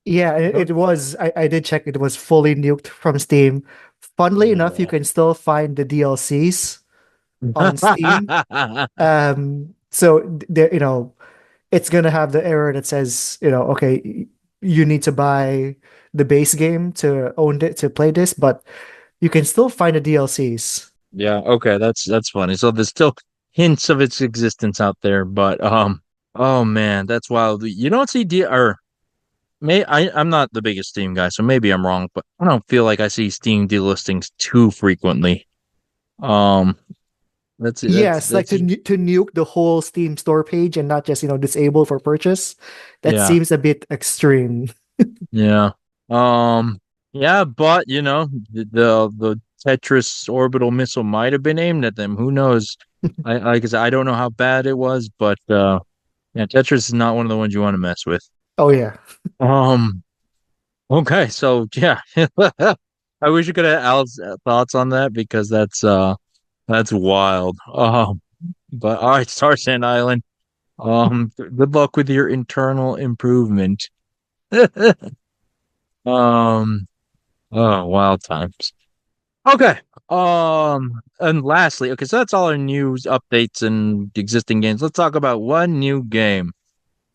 Yeah, it was. I did check. It was fully nuked from Steam. Funnily enough, you Yeah. can still find the DLCs on Steam. So there, it's gonna have the error that says, okay, you need to buy the base game to own it to play this, but you can still find the DLCs. Yeah, okay, that's funny. So there's still hints of its existence out there, but oh man, that's wild. You don't see D or I'm not the biggest Steam guy, so maybe I'm wrong, but I don't feel like I see Steam delistings too frequently. Um, Yes, like that's to nuke the whole Steam store page and not just, disable for purchase. That yeah, seems a bit extreme. yeah. Um, yeah, but the Tetris orbital missile might have been aimed at them. Who knows? I like I said, I don't know how bad it was, but yeah, Tetris is not one of the ones you want to mess with. Oh yeah. Um, okay, so yeah. I wish you could have Al's thoughts on that because that's wild. But all right, Star Sand Island. Good luck with your internal improvement. Um, oh, wild times. Okay. And lastly, okay, so that's all our news updates and existing games. Let's talk about one new game.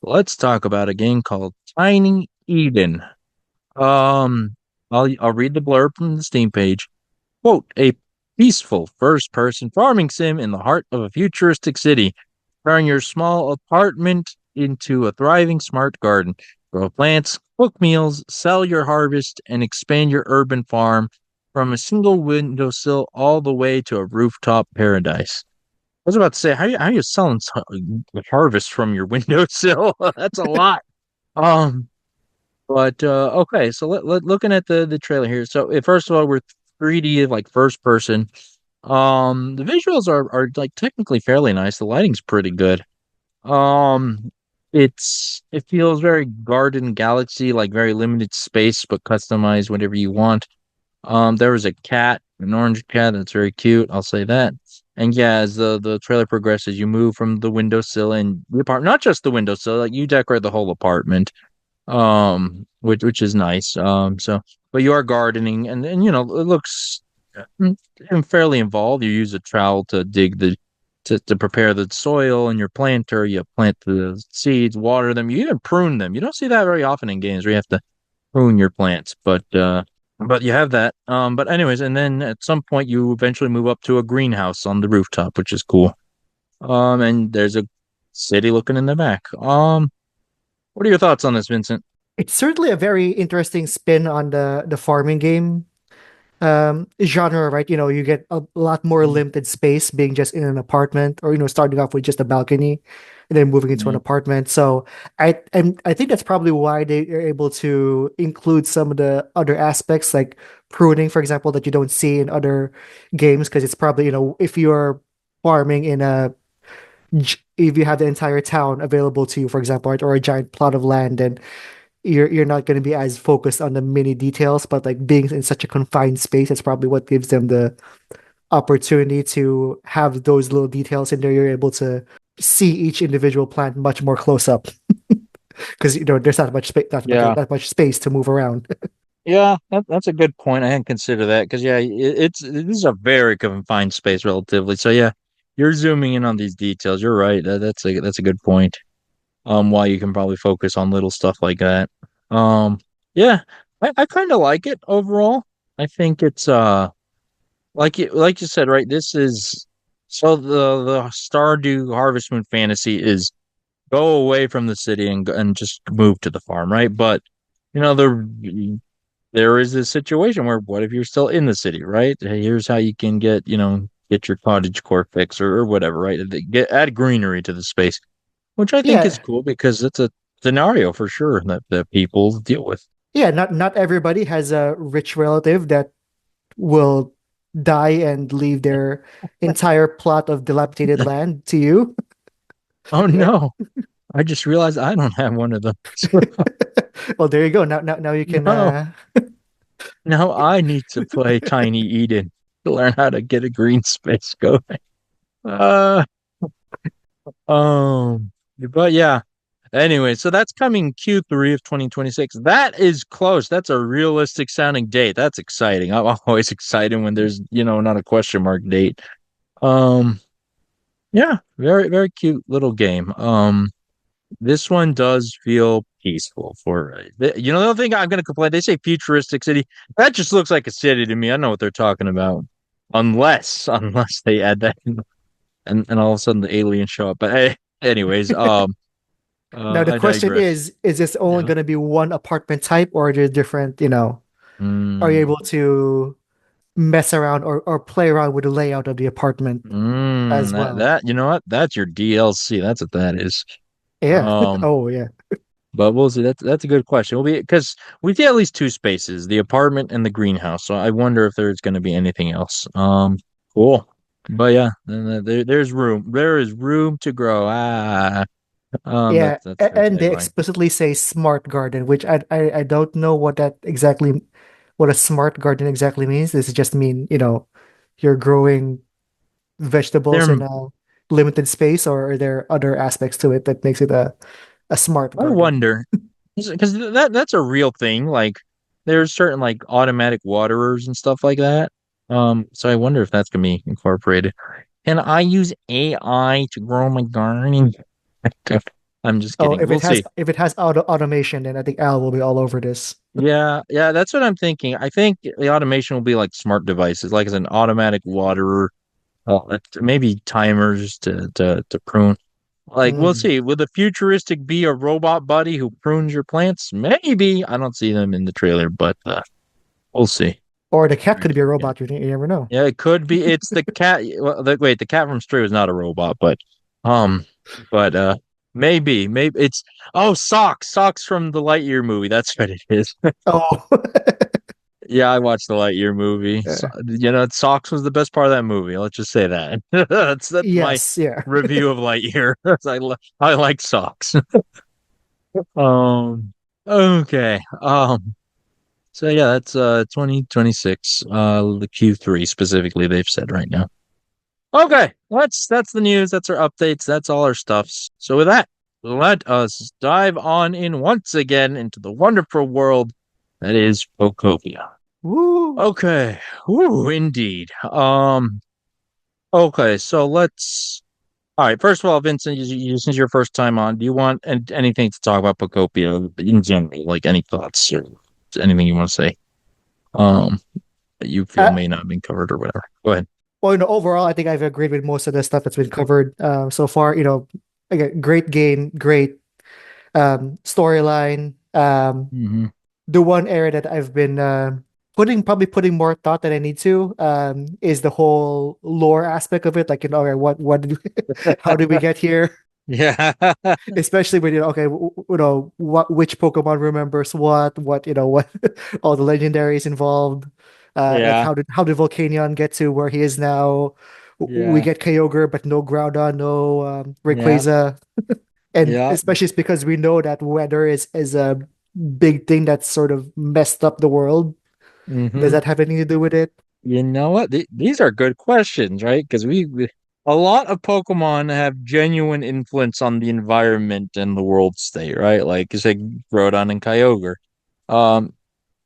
Let's talk about a game called Tiny Eden. Um, I'll read the blurb from the Steam page. Quote, a peaceful first-person farming sim in the heart of a futuristic city. Turn your small apartment into a thriving smart garden. Grow plants, cook meals, sell your harvest, and expand your urban farm from a single windowsill all the way to a rooftop paradise. I was about to say, how you selling harvest from your windowsill? That's a lot. Um, but okay, so looking at the trailer here. So first of all, we're 3D like first person. The visuals are like technically fairly nice. The lighting's pretty good. Um, it feels very Garden Galaxy, like very limited space, but customized whatever you want. There was a cat, an orange cat that's very cute. I'll say that. And yeah, as the trailer progresses, you move from the windowsill and the apartment, not just the windowsill, like you decorate the whole apartment. which is nice. But you are gardening, and you know it looks mm, fairly involved. You use a trowel to dig the to prepare the soil in your planter. You plant the seeds, water them. You even prune them. You don't see that very often in games where you have to prune your plants, but you have that. But anyways, and then at some point you eventually move up to a greenhouse on the rooftop, which is cool. And there's a city looking in the back. What are your thoughts on this, Vincent? It's certainly a very interesting spin on the farming game genre, right? You know, you get a lot more Mhm. limited space being just in an apartment, or starting off with just a balcony and then moving into an Mhm. apartment. So I think that's probably why they are able to include some of the other aspects like pruning, for example, that you don't see in other games, because it's probably, if you're farming in if you have the entire town available to you, for example, right, or a giant plot of land, then you're not going to be as focused on the mini details, but like being in such a confined space, it's probably what gives them the opportunity to have those little details in there. You're able to see each individual plant much more close up because there's not much space, Yeah. not much space to move around. Yeah, that's a good point. I hadn't considered that because yeah, this is a very confined space relatively. So yeah, you're zooming in on these details. You're right. That's a good point. Why you can probably focus on little stuff like that. Um, yeah, I kind of like it overall. I think it's like you said, right? This is so the Stardew Harvest Moon fantasy is go away from the city and just move to the farm, right? But you know there is this situation where what if you're still in the city, right? Hey, here's how you can get your cottage core fix or whatever, right? Add greenery to the space, which I think is Yeah, cool because it's a scenario for sure that people deal with. yeah. Not everybody has a rich relative that will die and leave their entire plot of dilapidated land to you. Oh no, I just realized I don't have one of them. Well, there you go. Now you can. No, now I need to play Tiny Eden to learn how to get a green space going. Uh, but yeah. Anyway, so that's coming Q3 of 2026. That is close. That's a realistic sounding date. That's exciting. I'm always excited when there's, not a question mark date. Um, yeah, very, very cute little game. This one does feel peaceful the other thing I'm going to complain, they say futuristic city. That just looks like a city to me. I know what they're talking about. Unless they add that in, and all of a sudden the aliens show up. But hey, anyways, Now the I question digress. is this only Yeah. going to be one apartment type, or are there different, are you Mm, able to mess around or play around with the layout of the apartment as well? that you know what? That's your DLC. That's what that is. Yeah. Um, Oh, yeah. but we'll see. That's a good question. We'll be because we get at least two spaces, the apartment and the greenhouse. So I wonder if there's going to be anything else. Cool. But yeah, there's room. There is room to grow. Yeah, That's their and they tagline. explicitly say smart garden, which I don't know what a smart garden exactly means. Does it just mean, you're growing vegetables There, in a limited space, or are there other aspects to it that makes it a smart I garden? wonder because that's a real thing. Like there's certain like automatic waterers and stuff like that. So I wonder if that's gonna be incorporated. Can I use AI to grow my garden? I'm just Oh, kidding. We'll see. if it has automation, then I think Al will be all over this. Yeah, yeah, that's what I'm thinking. I think the automation will be like smart devices, like as an automatic waterer, maybe timers to prune. Like we'll Mm. see. Will the futuristic be a robot buddy who prunes your plants? Maybe. I don't see them in the trailer, but we'll see. Or the cat Very could be a yeah. robot. You never know. Yeah, it could be. It's the cat. Well, wait, the cat from Stray was not a robot, um, but maybe it's Socks from the Lightyear movie. That's what it is. Oh, Yeah, I watched the Lightyear movie. So, uh, Socks was the best part of that movie. Let's just say that. That's my yes, yeah, review of Lightyear. I like Socks. Um, okay. So yeah, that's 2026. The Q3 specifically, they've said right now. Okay, that's the news. That's our updates. That's all our stuffs. So with that, let us dive on in once again into the wonderful world that is Pokopia. Woo! Okay, woo, indeed. Okay, so let's. All right, first of all, Vincent, since your first time on, do you want anything to talk about Pokopia in general? Like any thoughts or anything you want to say? Um, that you feel Uh, may not have been covered or whatever. Go ahead. well, overall, I think I've agreed with most of the stuff that's been covered so far. Again, great game, great storyline. Hmm. The one area that I've been probably putting more thought than I need to is the whole lore aspect of it. Like, okay, what did how did we get here? Yeah. Especially when okay, what which Pokemon remembers what what all the legendaries involved. Like Yeah. how did Volcanion get to where he is now? We Yeah. get Kyogre, but no Groudon, no Yeah. Rayquaza, and Yeah. especially it's because we know that weather is a big thing that's sort of messed up the world. Does Hmm. that have anything to do with it? You know what? These are good questions, right? Because a lot of Pokemon have genuine influence on the environment and the world state, right? Like you say, Groudon and Kyogre. Um,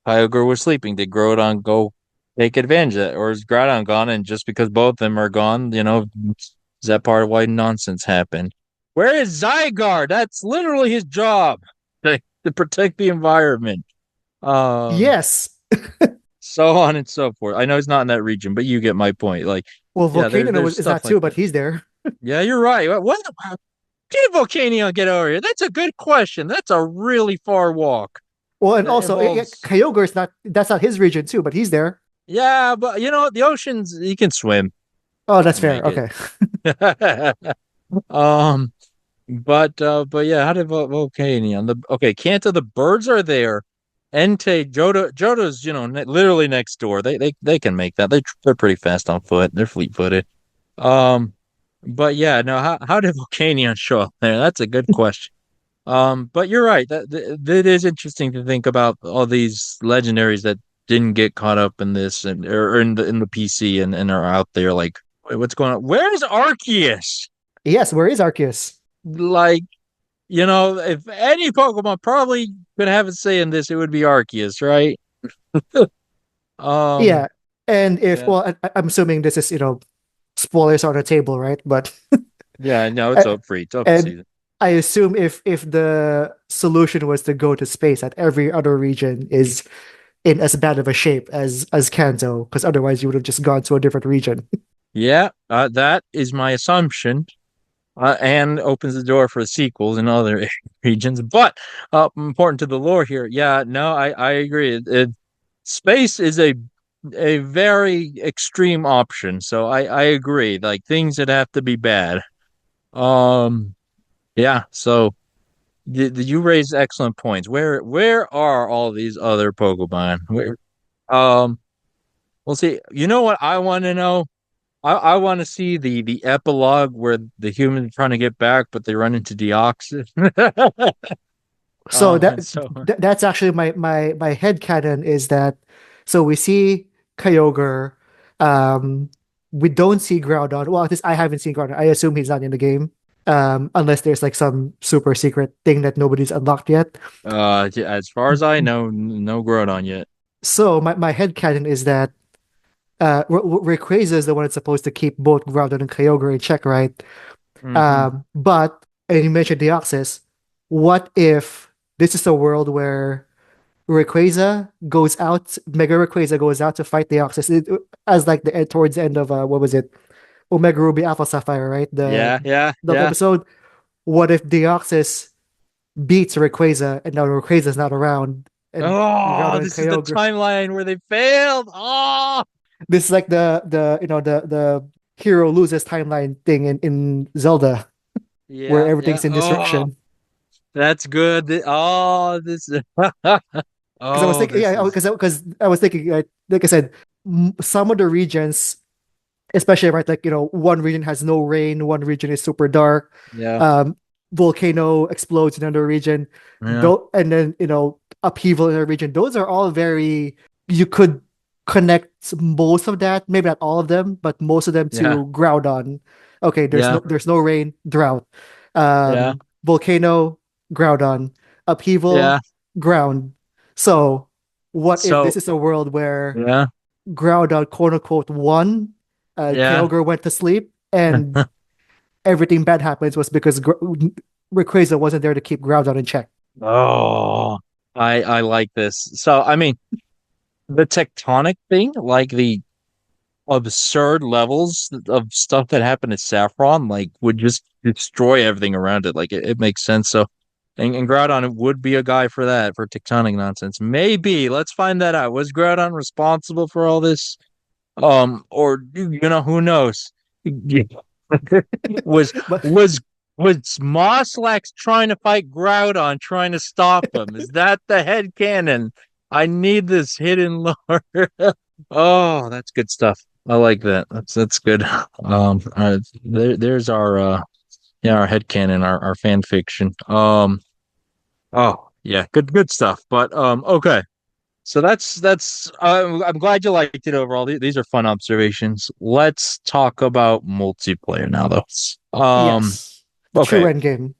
Kyogre was sleeping. Did Groudon go take advantage of it, or is Groudon gone? And just because both of them are gone, is that part of why nonsense happened? Where is Zygarde? That's literally his job to protect the environment. Um, Yes. so on and so forth. I know he's not in that region, but you get my point. Like, Well, yeah, Volcano there's is stuff not like too, but that. he's there. Yeah, you're right. How did Volcanion get over here? That's a good question. That's a really far walk. Well, and That also involves, Kyogre is not that's not his region too, but he's there. yeah, but the oceans, you can swim. Oh, that's You fair. make it. Okay. Um, but yeah, how did Volcanion? Okay, Kanta, the birds are there. Entei, Johto's, literally next door. They can make that. They're pretty fast on foot. They're fleet-footed. Um, but yeah, no, how did Volcanion show up there? That's a good question. But you're right. That is interesting to think about all these legendaries that didn't get caught up in this and or in the PC and are out there like, wait, what's going on? Where's Arceus? Yes, where is Arceus? Like, if any Pokemon probably could have a say in this, it would be Arceus, right? Um, Yeah. And if yeah, well, I'm assuming this is, spoilers on the table, right? But yeah, no, it's uh, up free. It's open and season. I assume if the solution was to go to space, that every other region is in as bad of a shape as Kanto, because otherwise you would have just gone to a different region. Yeah, that is my assumption. And opens the door for sequels in other regions. But important to the lore here, yeah, no, I agree. Space is a very extreme option, so I agree. Like things that have to be bad. Um, yeah. So you raise excellent points. Where are all these other Pokemon? Um, we'll see. You know what I want to know? I want to see the epilogue where the humans are trying to get back, but they run into Deoxys. So And so that's actually my head canon is that so we see Kyogre, um, we don't see Groudon. Well, at least I haven't seen Groudon. I assume he's not in the game, unless there's like some super secret thing that nobody's unlocked yet. as far as I know, no Groudon yet. So my head canon is that Rayquaza is the one that's supposed to keep both Groudon and Kyogre in check, right? Hmm. But and you mentioned Deoxys. What if this is a world where Mega Rayquaza goes out to fight Deoxys as like towards the end of what was it? Omega Ruby Alpha Sapphire, right? The Yeah, yeah, the yeah. episode. What if Deoxys beats Rayquaza and now Rayquaza's not around and Oh, Groudon and this is the Kyogre? timeline where they failed. Oh, This is like the hero loses timeline thing in Zelda where yeah, yeah. everything's in Oh, destruction. that's good. Oh, this is. Because I was Oh, thinking, this yeah, is. because I was thinking, like I said, some of the regions, especially right, like one region has no rain, one region is super dark, Yeah, um, volcano explodes in another region, yeah, though, and then upheaval in a region. Those are all very you could connect most of that, maybe not all of them, but most of them yeah, to Groudon. Okay, yeah, there's no rain, drought. yeah. volcano, Groudon, Yeah. upheaval, ground. So, what if this So is a world where yeah, Groudon, quote unquote, won? yeah. Kyogre went to sleep, and everything bad happens was because Rayquaza wasn't there to keep Groudon in check. Oh, I like this. So I mean, the tectonic thing, like the absurd levels of stuff that happened at Saffron, like would just destroy everything around it. Like it makes sense. So, and Groudon would be a guy for that, for tectonic nonsense. Maybe let's find that out. Was Groudon responsible for all this? Or who knows? Was But was was Moslax trying to fight Groudon, trying to stop him? Is that the head canon? I need this hidden lore. Oh, that's good stuff. I like that. That's good. There's our yeah, our headcanon, our fan fiction. Oh yeah, good stuff. But okay. So that's I'm glad you liked it overall. These are fun observations. Let's talk about multiplayer now though. yes, the true Okay. end game.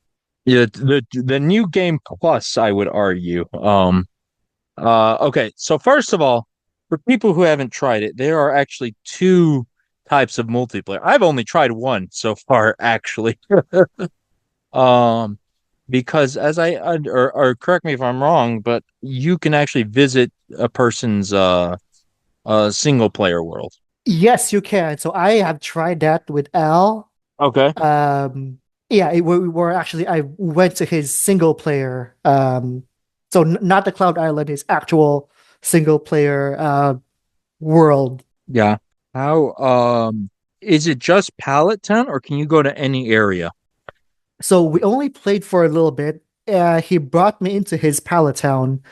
Yeah, the new game plus, I would argue. Okay. So first of all, for people who haven't tried it, there are actually two types of multiplayer. I've only tried one so far, actually. Um, because as or correct me if I'm wrong, but you can actually visit a person's single player world. Yes, you can. So I have tried that with Al. Okay. Yeah, we were actually I went to his single player. So not the Cloud Island, his actual single player world. Yeah. How is it just Pallet Town or can you go to any area? So we only played for a little bit. He brought me into his Pallet Town.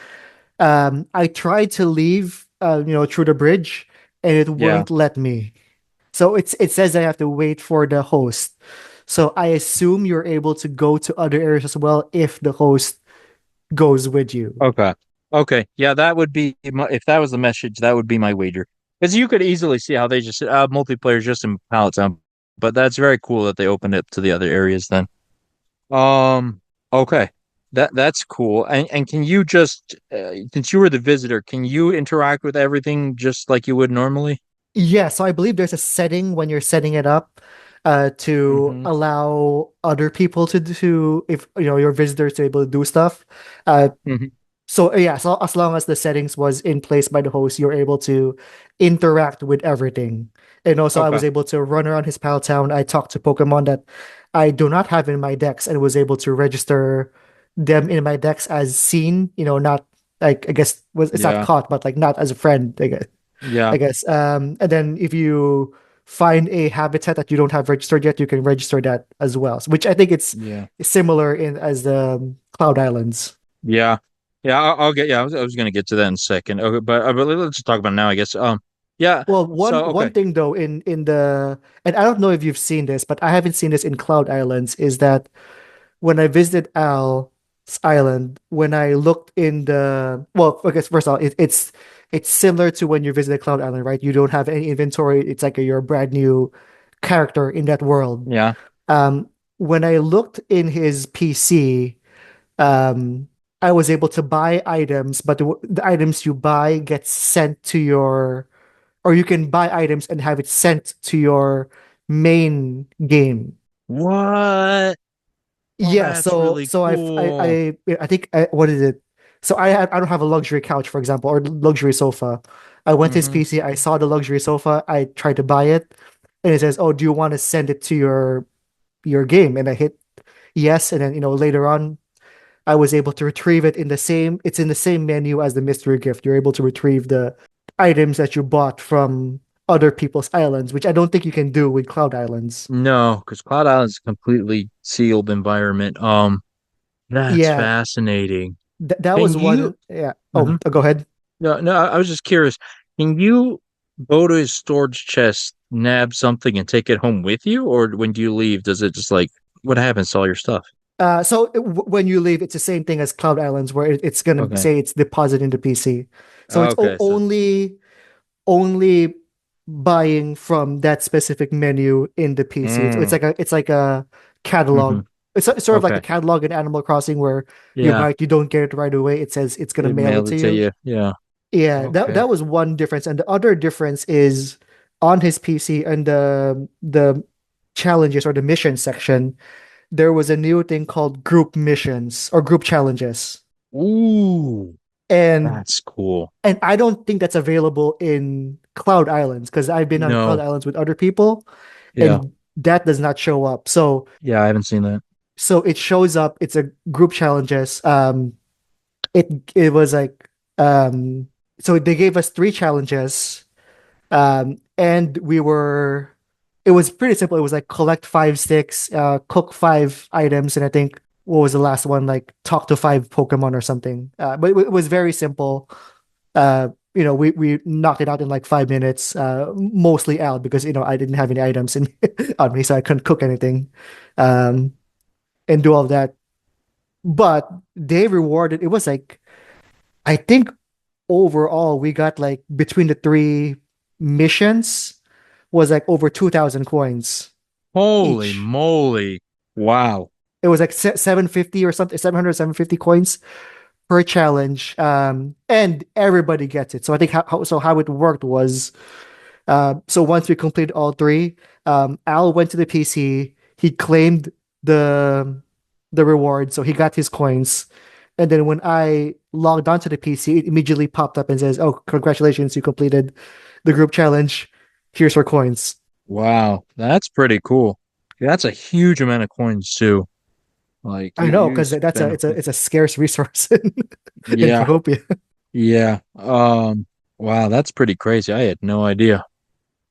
I tried to leave, through the bridge, and it Yeah. wouldn't let me. So it says I have to wait for the host. So I assume you're able to go to other areas as well if the host goes with you. Okay. Okay. Yeah, that would be if that was the message, that would be my wager. Because you could easily see how they just multiplayer just in Pallet Town, but that's very cool that they opened it to the other areas then. Um, okay. That's cool. And can you just since you were the visitor, can you interact with everything just like you would normally? Yeah, so I believe there's a setting when you're setting it up to Mm-hmm. allow other people to do if your visitors to be able to do stuff. Uh, Hmm. So yeah, so as long as the settings was in place by the host, you're able to interact with everything. And also I Okay. was able to run around his pal town. I talked to Pokemon that I do not have in my decks and was able to register them in my decks as seen, not like I guess was it's not Yeah. caught, but like not as a friend, I guess. I Yeah. guess. And then if you find a habitat that you don't have registered yet, you can register that as well. Which I think it's Yeah. similar in as the Cloud Islands. Yeah. Yeah, I'll get yeah, I was gonna get to that in a second. Okay, but let's just talk about it now, I guess. Yeah. Well, one So one okay. thing though in the and I don't know if you've seen this, but I haven't seen this in Cloud Islands, is that when I visited Al's island, when I looked in the well, I guess first of all, it's similar to when you visited Cloud Island, right? You don't have any inventory. It's like you're a brand new character in that world. Yeah. When I looked in his PC, um, I was able to buy items, but the items you buy get sent to your or you can buy items and have it sent to your main game. What? Oh, Yeah, that's so really so cool. I think what is it? So I don't have a luxury couch, for example, or luxury sofa. I went to his Mm-hmm. PC, I saw the luxury sofa, I tried to buy it, and it says, "Oh, do you want to send it to your game?" And I hit yes, and then later on I was able to retrieve it it's in the same menu as the mystery gift. You're able to retrieve the items that you bought from other people's islands, which I don't think you can do with Cloud Islands. No, because Cloud Island's a completely sealed environment. That's Yeah, fascinating. that Can was you? one. Yeah. Oh, Mhm. go ahead. No, no, I was just curious. Can you go to his storage chest, nab something, and take it home with you, or when do you leave, does it just like what happens to all your stuff? When you leave, it's the same thing as Cloud Islands, where it's gonna Okay. say it's deposit into PC. So it's Okay. So. only buying from that specific menu in the PC. It's Mm, like a hmm. catalog. It's sort of like the Okay. catalog in Animal Crossing where you Yeah. buy it, you don't get it right away. It says it's gonna They mail it mailed to it to you. you. Yeah. Yeah, Okay. that was one difference, and the other difference is on his PC and the challenges or the mission section, there was a new thing called group missions or group challenges, Ooh, and that's cool. I don't think that's available in Cloud Islands because I've been on Cloud No. Islands with other people, Yeah. and that does not show up. Yeah, I haven't seen that. So it shows up. It's a group challenges. It was like so they gave us three challenges. And we were it was pretty simple. It was like collect five sticks, cook five items, and I think what was the last one? Like talk to five Pokemon or something. But it was very simple. We knocked it out in like 5 minutes, mostly out because I didn't have any items on me, so I couldn't cook anything, um, and do all of that. But they rewarded. It was like I think overall we got like between the three missions was like over 2,000 coins Holy each. moly. Wow. It was like 750 or something, 700, 750 coins per challenge. And everybody gets it. So I think how it worked was so once we completed all three, Al went to the PC, he claimed the the reward, so he got his coins. And then when I logged onto the PC, it immediately popped up and says, "Oh, congratulations, you completed the group challenge. Here's your coins." Wow. That's pretty cool. Yeah, that's a huge amount of coins too. Like I know you because that's a spend it's a scarce resource in yeah, Pokopia. yeah. Wow, that's pretty crazy. I had no idea.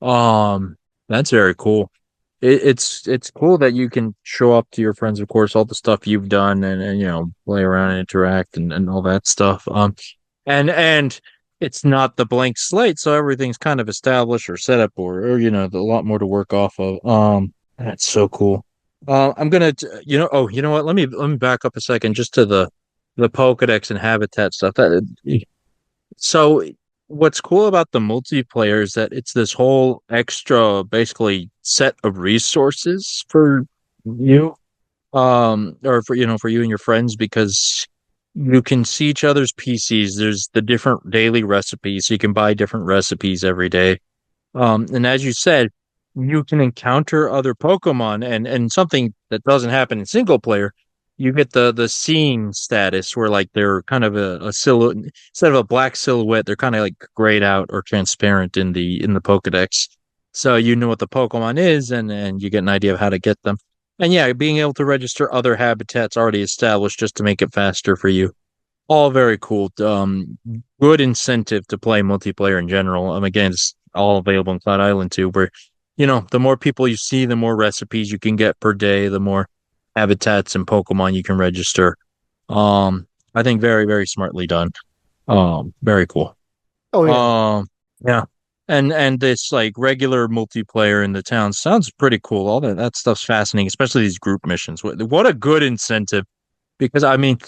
Um, that's very cool. It's cool that you can show up to your friends, of course, all the stuff you've done and play around and interact and all that stuff. And it's not the blank slate, so everything's kind of established or set up or a lot more to work off of. That's so cool. I'm gonna oh, you know what? Let me back up a second just to the Pokedex and habitat stuff. So what's cool about the multiplayer is that it's this whole extra basically set of resources for you or for you and your friends because you can see each other's PCs. There's the different daily recipes, so you can buy different recipes every day. And as you said, you can encounter other Pokemon and something that doesn't happen in single player. You get the seeing status where like they're kind of a silhouette instead of a black silhouette, they're kind of like grayed out or transparent in the Pokedex. So you know what the Pokemon is and you get an idea of how to get them. And yeah, being able to register other habitats already established just to make it faster for you. All very cool. Good incentive to play multiplayer in general. Again, it's all available in Cloud Island too, where, the more people you see, the more recipes you can get per day, the more habitats and Pokemon you can register. I think very, very smartly done. Very cool. Oh yeah. Um, yeah. And this like regular multiplayer in the town sounds pretty cool. All that stuff's fascinating, especially these group missions. What a good incentive because I mean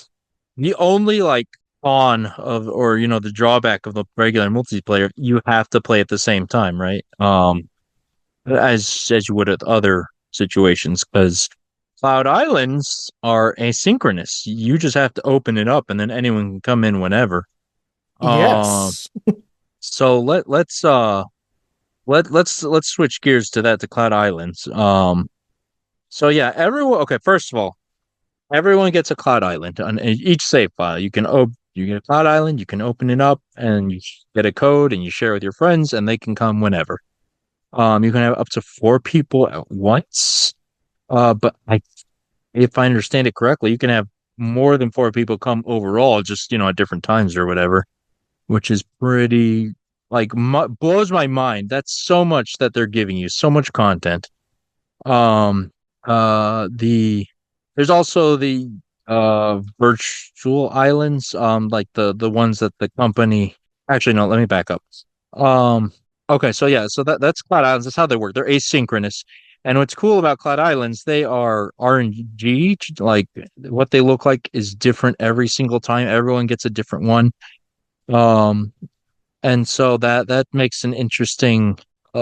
the only like con of or the drawback of the regular multiplayer, you have to play at the same time, right? As you would at other situations, because Cloud Islands are asynchronous. You just have to open it up and then anyone can come in whenever. Um, Yes. so let's switch gears to that to Cloud Islands. So yeah, everyone okay, first of all, everyone gets a Cloud Island on each save file. You get a Cloud Island, you can open it up and you get a code and you share with your friends and they can come whenever. You can have up to four people at once. But if I understand it correctly, you can have more than four people come overall, just at different times or whatever, which is pretty like blows my mind. That's so much that they're giving you, so much content. Um, the There's also the virtual islands, like the ones that the company. Actually, no, let me back up. Um, okay, so yeah, so that's Cloud Islands. That's how they work. They're asynchronous. And what's cool about Cloud Islands, they are RNG, like what they look like is different every single time. Everyone gets a different one. Um, and so that makes an interesting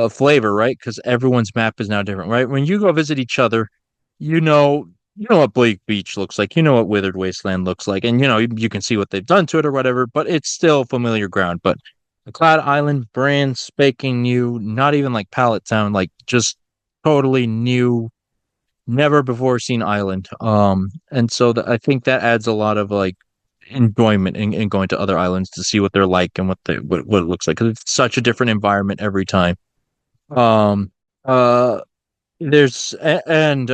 flavor, right? Because everyone's map is now different, right? When you go visit each other, you know you know what Blake Beach looks like, you know what Withered Wasteland looks like, and you can see what they've done to it or whatever, but it's still familiar ground. But the Cloud Island brand spanking new, not even like Pallet Town, like just totally new, never before seen island. And so I think that adds a lot of like enjoyment in going to other islands to see what they're like and what it looks like because it's such a different environment every time. Um, uh, there's and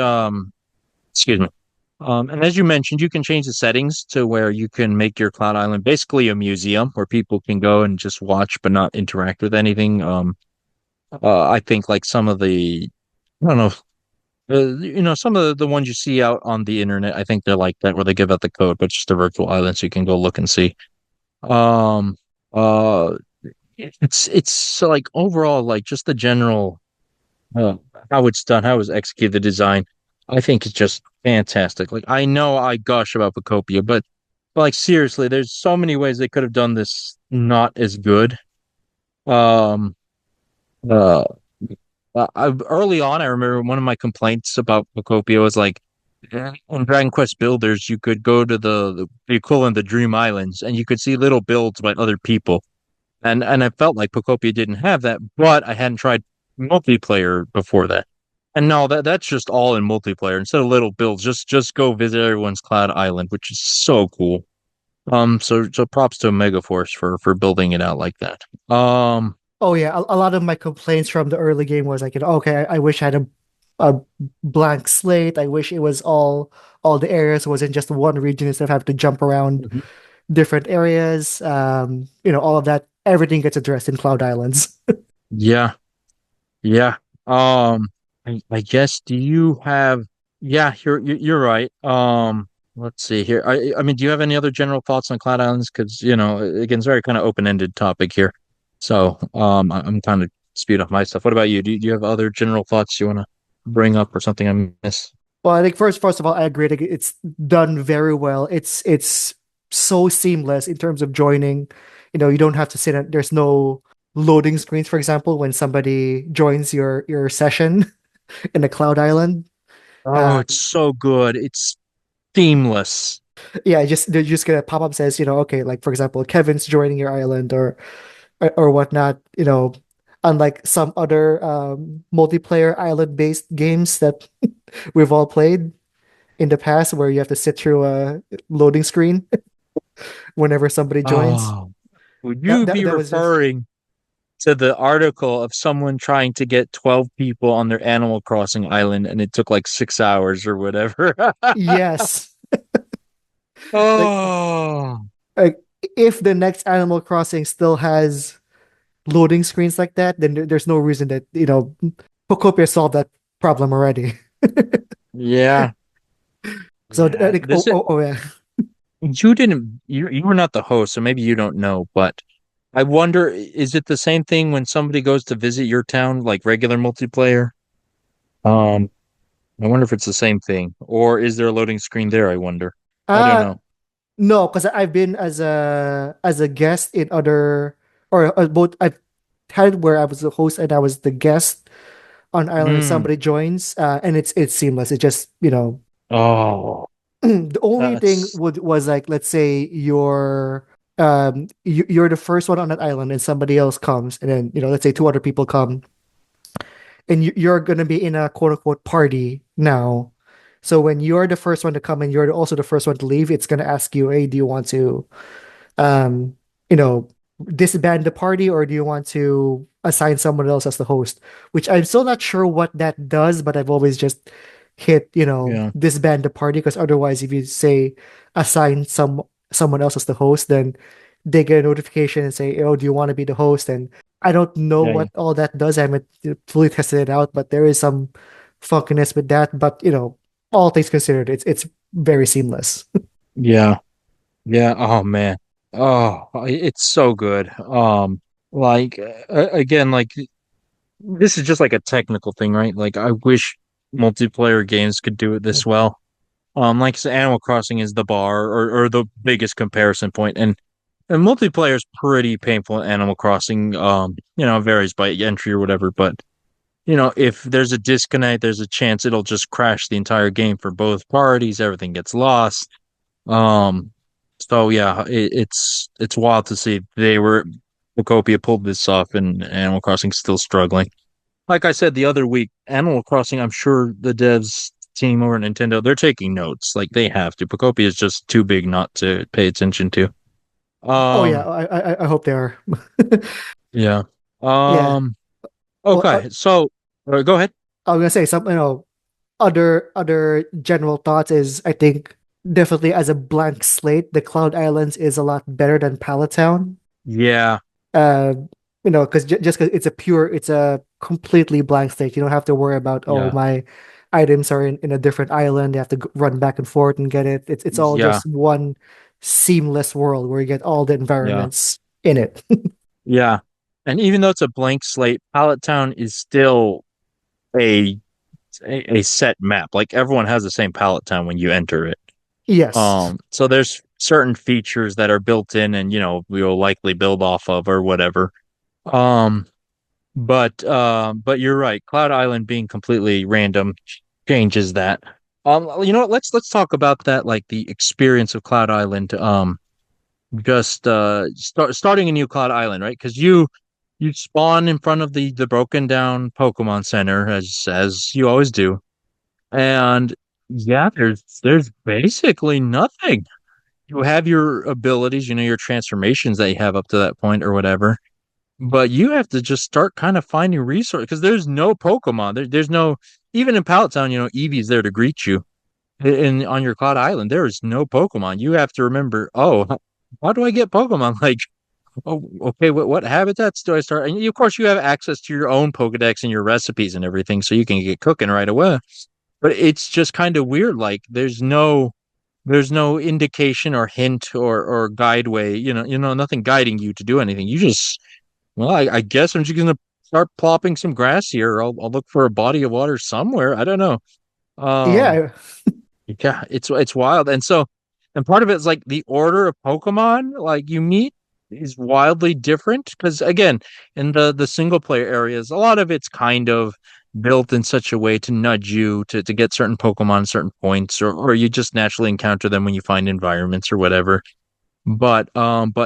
excuse me. And as you mentioned, you can change the settings to where you can make your Cloud Island basically a museum where people can go and just watch but not interact with anything. I think like some of the, I don't know, some of the ones you see out on the internet, I think they're like that where they give out the code, but just a virtual island so you can go look and see. Um, uh, it's so like overall like just the general uh, how it's done, how it's executed, the design, I think is just fantastic. Like I know I gush about Pokopia, but like seriously, there's so many ways they could have done this not as good. Um, uh, Early on, I remember one of my complaints about Pokopia was like on Dragon Quest Builders, you could go to the equivalent of the Dream Islands, and you could see little builds by other people. And I felt like Pokopia didn't have that, but I hadn't tried multiplayer before that. And no, that's just all in multiplayer. Instead of little builds, just go visit everyone's Cloud Island, which is so cool. So props to Megaforce for building it out like that. Oh yeah, a lot of my complaints from the early game was like, okay, I wish I had a blank slate. I wish it was all the areas wasn't just one region instead of having to jump around Mhm. different areas. All of that, everything gets addressed in Cloud Islands. Yeah, yeah. Um, I guess do you have? Yeah, you're right. Let's see here. I mean, do you have any other general thoughts on Cloud Islands? Because again, it's very kind of open-ended topic here. So, I'm kind of speed off my stuff. What about you? Do you have other general thoughts you want to bring up or something I miss? Well, I think first of all, I agree. Like, it's done very well. It's so seamless in terms of joining. You don't have to sit at, there's no loading screens, for example, when somebody joins your session in a Cloud Island. Oh, Uh, it's so good. It's seamless. yeah, just they're just gonna pop up says, okay, like for example, Kevin's joining your island or whatnot. Unlike some other multiplayer island-based games that we've all played in the past, where you have to sit through a loading screen whenever somebody joins. Oh, would That you that, be that was just referring to the article of someone trying to get 12 people on their Animal Crossing island and it took like 6 hours or whatever? yes. Like Oh, like if the next Animal Crossing still has loading screens like that, then there's no reason that Pokopia solved that problem already. yeah. So Yeah. like oh yeah. You were not the host, so maybe you don't know, but I wonder, is it the same thing when somebody goes to visit your town, like regular multiplayer? Um, I wonder if it's the same thing, or is there a loading screen there? I wonder. I don't Uh know. no, because I've been as a guest in other or both I've had where I was the host and I was the guest on island and Mm. somebody joins, and it's seamless. It just, Oh, the only thing that's was like, let's say you're the first one on that island and somebody else comes, and then let's say two other people come, and you're gonna be in a quote unquote party now. So when you're the first one to come and you're also the first one to leave, it's gonna ask you, hey, do you want to um, you know, disband the party, or do you want to assign someone else as the host? Which I'm still not sure what that does, but I've always just hit, yeah, disband the party, because otherwise, if you say assign someone else as the host, then they get a notification and say, "Oh, do you want to be the host?" And I don't know yeah, what all that does. I haven't fully tested it out, but there is some funkiness with that. But all things considered, it's very seamless. yeah, yeah. Oh man, oh, it's so good. Like again, like this is just like a technical thing, right? Like I wish multiplayer games could do it this well. Like I said, Animal Crossing is the bar or the biggest comparison point, and multiplayer is pretty painful in Animal Crossing. It varies by entry or whatever, but if there's a disconnect, there's a chance it'll just crash the entire game for both parties. Everything gets lost. Um, so yeah, it's wild to see Pokopia pulled this off and Animal Crossing's still struggling. Like I said the other week, Animal Crossing, I'm sure the devs team over at Nintendo, they're taking notes. Like they have to. Pokopia is just too big not to pay attention to. Oh yeah, Um, I hope they are. yeah. Yeah. Um, Well, okay. So go ahead. I was gonna say some, other general thoughts is I think definitely as a blank slate, the Cloud Islands is a lot better than Palatown. Yeah, Uh, because just because it's a completely blank slate. You don't have to worry about, oh, yeah, my items are in a different island. You have to run back and forth and get it. It's all yeah, just one seamless world where you get all the yeah, environments in it. yeah. And even though it's a blank slate, Pallet Town is still a a set map. Like everyone has the same Pallet Town when you enter it. Yes. So there's certain features that are built in and we'll likely build off of or whatever. Um, but you're right. Cloud Island being completely random changes that. You know what? Let's talk about that, like the experience of Cloud Island. Just starting a new Cloud Island, right? Because you spawn in front of the broken down Pokemon Center as you always do, and yeah, there's basically nothing. You have your abilities, your transformations that you have up to that point or whatever, but you have to just start kind of finding resources because there's no Pokemon. There's no even in Pallet Town, Eevee's there to greet you. In on your Cloud Island, there is no Pokemon. You have to remember, oh, how do I get Pokemon? Like, oh, okay, what habitats do I start? And of course, you have access to your own Pokedex and your recipes and everything, so you can get cooking right away. But it's just kind of weird. Like, there's no indication or hint or guide way. Nothing guiding you to do anything. You just, well, I guess I'm just gonna start plopping some grass here. I'll look for a body of water somewhere. I don't know. Um, Yeah. yeah, it's wild. And part of it is like the order of Pokemon like you meet is wildly different because again, in the single player areas, a lot of it's kind of built in such a way to nudge you to get certain Pokemon certain points, or you just naturally encounter them when you find environments or whatever. But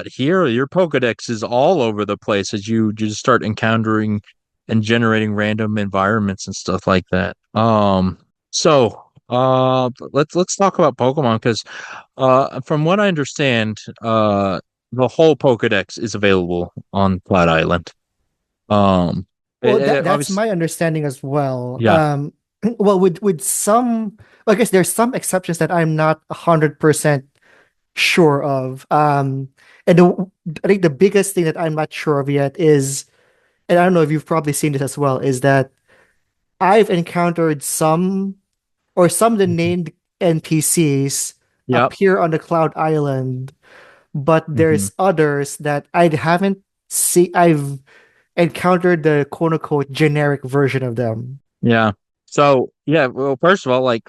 here your Pokedex is all over the place as you just start encountering and generating random environments and stuff like that. Let's talk about Pokemon because from what I understand, the whole Pokedex is available on Flat Island. Um, Well, that's obviously, my understanding as well. yeah. Well, with some, I guess there's some exceptions that I'm not 100% sure of. And I think the biggest thing that I'm not sure of yet is, and I don't know if you've probably seen this as well, is that I've encountered some of the named NPCs Yep. appear on the Cloud Island, but Hmm. there's others that I haven't see. I've encountered the quote unquote generic version of them. Yeah. So yeah. Well, first of all, like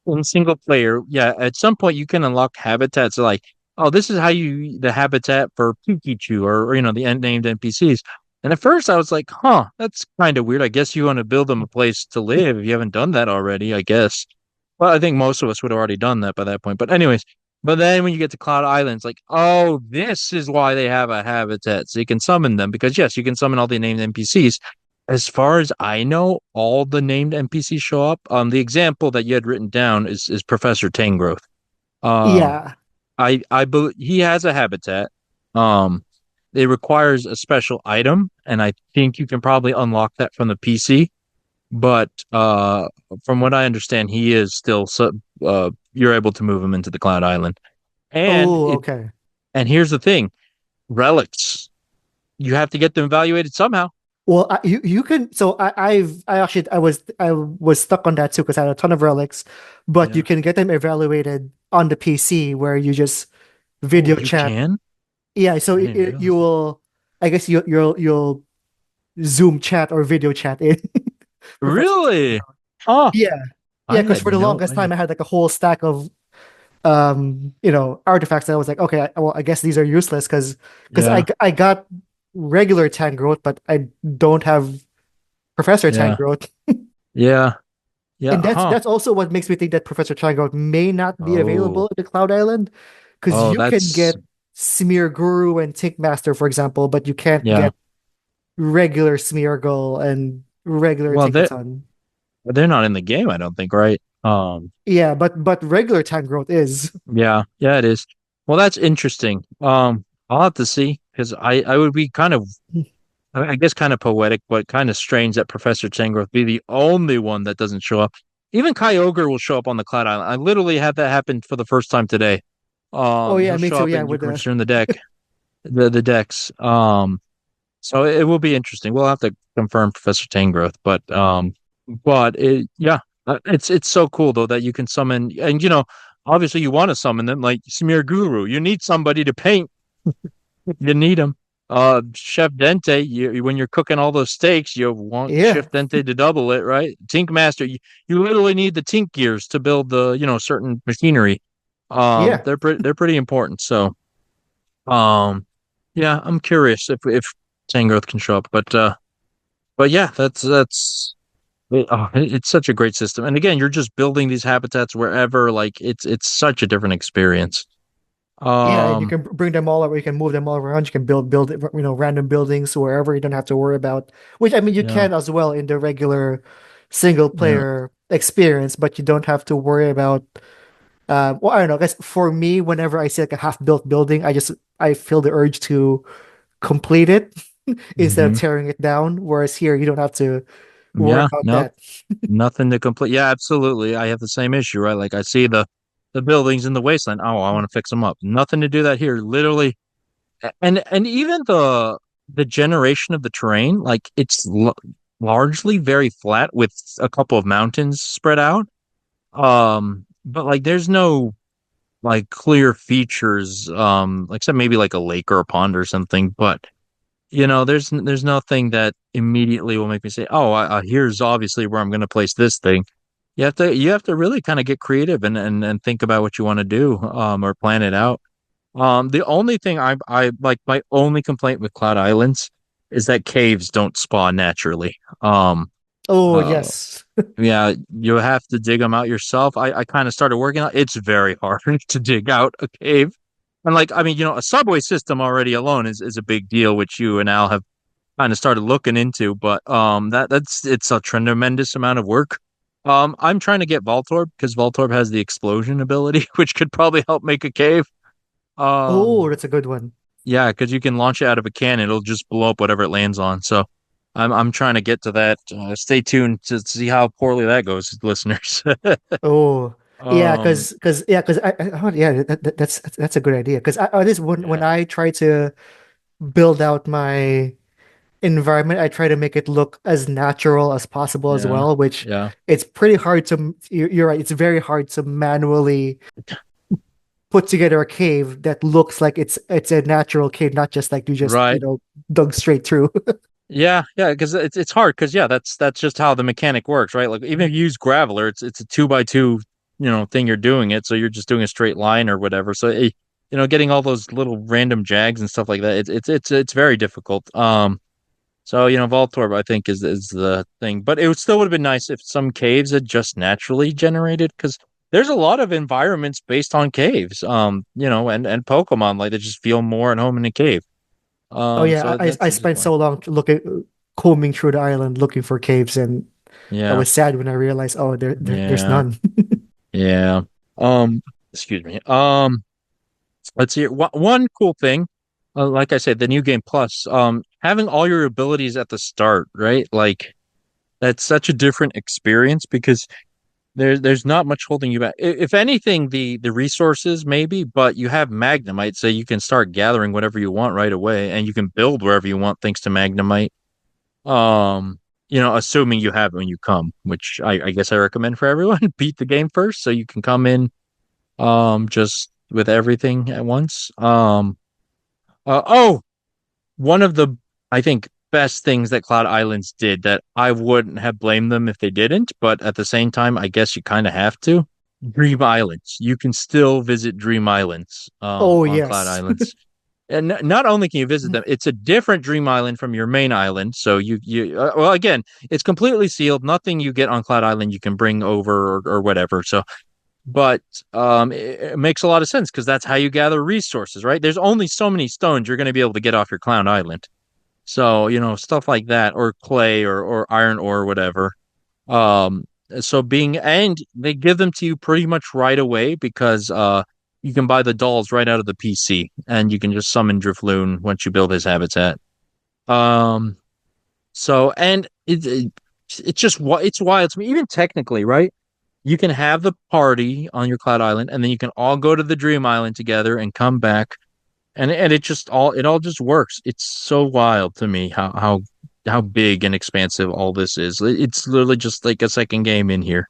in single player, yeah, at some point you can unlock habitats like, oh, this is how the habitat for Pikachu or the named NPCs. And at first I was like, huh, that's kind of weird. I guess you want to build them a place to live if you haven't done that already, I guess. Well, I think most of us would have already done that by that point. But anyways, but then when you get to Cloud Islands, like, oh, this is why they have a habitat. So you can summon them because yes, you can summon all the named NPCs. As far as I know, all the named NPCs show up. The example that you had written down is Professor Tangrowth. Um, Yeah. I believe he has a habitat. Um, it requires a special item, and I think you can probably unlock that from the PC. But from what I understand, he is still you're able to move him into the Cloud Island. And Oh, it okay. and here's the thing, relics. You have to get them evaluated somehow. Well, you can. So I was stuck on that too because I had a ton of relics, but you Yeah. can get them evaluated on the PC where you just Oh, video you chat. can? Yeah, so I didn't you realize that. will. I guess you'll Zoom chat or video chat in Professor Really? Tango. Huh. Yeah, yeah. I Because had for the no longest time, idea. I had like a whole stack of artifacts that I was like, okay, well, I guess these are useless because Yeah. I got regular Tangrowth, but I don't have Professor Yeah. Tangrowth. Yeah. Yeah. And Huh. that's also what makes me think that Professor Tangrowth may not be available Oh. in the Cloud Island, because Oh, you can that's get Smear Guru and Tinkmaster, for example, but you can't yeah. get regular Smeargle and regular Well, Tinkaton. they're not in the game, I don't think, right? Yeah, but regular Tangrowth is. Yeah, yeah, it is. Well, that's interesting. I'll have to see because I would be kind of I guess kind of poetic, but kind of strange that Professor Tangrowth be the only one that doesn't show up. Even Kyogre will show up on the Cloud Island. I literally had that happen for the first time today. Oh yeah, He'll me show too. up Yeah, and you with can the return the deck, the decks. So it will be interesting. We'll have to confirm Professor Tangrowth, but yeah, it's so cool though that you can summon, and obviously you want to summon them like Smear Guru. You need somebody to paint. You need him. Chef Dente, when you're cooking all those steaks, you want yeah, Chef Dente to double it, right? Tink Master, you literally need the Tink gears to build the, certain machinery. yeah, They're pretty important. So, um, yeah, I'm curious if Tangrowth can show up, but yeah, it's such a great system. And again, you're just building these habitats wherever, like it's such a different experience. yeah. And you Um, can bring them all over. You can move them all around. You can build random buildings wherever. You don't have to worry about. Which I mean, you yeah, can as well in the regular single yeah, player experience, but you don't have to worry about. Well, I don't know. Guess for me, whenever I see like a half-built building, I feel the urge to complete it instead of hmm tearing it down. Whereas here, you don't have to worry yeah, about no, that. nothing to complete. Yeah, absolutely. I have the same issue, right? Like I see the buildings in the wasteland. Oh, I want to fix them up. Nothing to do that here. Literally, and even the generation of the terrain, like it's largely very flat with a couple of mountains spread out. But like there's no like clear features, like except maybe like a lake or a pond or something. But there's nothing that immediately will make me say, "Oh, here's obviously where I'm going to place this thing." You have to really kind of get creative and think about what you want to do, or plan it out. The only thing I like my only complaint with Cloud Islands is that caves don't spawn naturally. Oh, Uh, yes. yeah, you have to dig them out yourself. I kind of started working on it's very hard to dig out a cave. And like, I mean, a subway system already alone is a big deal, which you and Al have kind of started looking into, but it's a tremendous amount of work. I'm trying to get Voltorb because Voltorb has the explosion ability, which could probably help make a cave. Oh, Um, that's a good one. yeah, because you can launch it out of a cannon, it'll just blow up whatever it lands on. So I'm trying to get to that. Stay tuned to see how poorly that goes, listeners. Oh, yeah, Um, because yeah, that's a good idea. Because I this when yeah, I try to build out my environment, I try to make it look as natural as possible as yeah, well, which yeah. it's pretty hard to, you're right, it's very hard to manually put together a cave that looks like it's a natural cave, not just like you just, Right. dug straight through. Yeah, yeah, because it's hard because yeah, that's just how the mechanic works, right? Like even if you use Graveler, it's a 2x2, thing you're doing it, so you're just doing a straight line or whatever. So getting all those little random jags and stuff like that, it's very difficult. So Voltorb I think is the thing, but it would still would have been nice if some caves had just naturally generated because there's a lot of environments based on caves, and Pokemon like they just feel more at home in a cave. Oh So yeah, I that's spent disappointing. so long combing through the island looking for caves, and I Yeah. was sad when I realized, oh, there's Yeah, none. yeah. Excuse me. Let's see. One cool thing, like I said, the new game plus, having all your abilities at the start, right? Like that's such a different experience because there's not much holding you back. If anything, the resources maybe, but you have Magnemite, so you can start gathering whatever you want right away, and you can build wherever you want thanks to Magnemite. Assuming you have it when you come, which I guess I recommend for everyone. Beat the game first so you can come in just with everything at once. Oh, one of the I think best things that Cloud Islands did that I wouldn't have blamed them if they didn't, but at the same time, I guess you kind of have to. Dream Islands. You can still visit Dream Islands Oh on Cloud yes. Islands. And not only can you visit them, it's a different dream island from your main island. So well, again, it's completely sealed. Nothing you get on Cloud Island you can bring over or whatever. So, but it makes a lot of sense because that's how you gather resources, right? There's only so many stones you're going to be able to get off your Cloud Island. So, stuff like that, or clay or iron ore or whatever. Um, and they give them to you pretty much right away because you can buy the dolls right out of the PC and you can just summon Drifloon once you build his habitat. Um, and it's just it's wild to me, even technically, right? You can have the party on your Cloud Island, and then you can all go to the Dream Island together and come back, and it all just works. It's so wild to me how big and expansive all this is. It's literally just like a second game in here.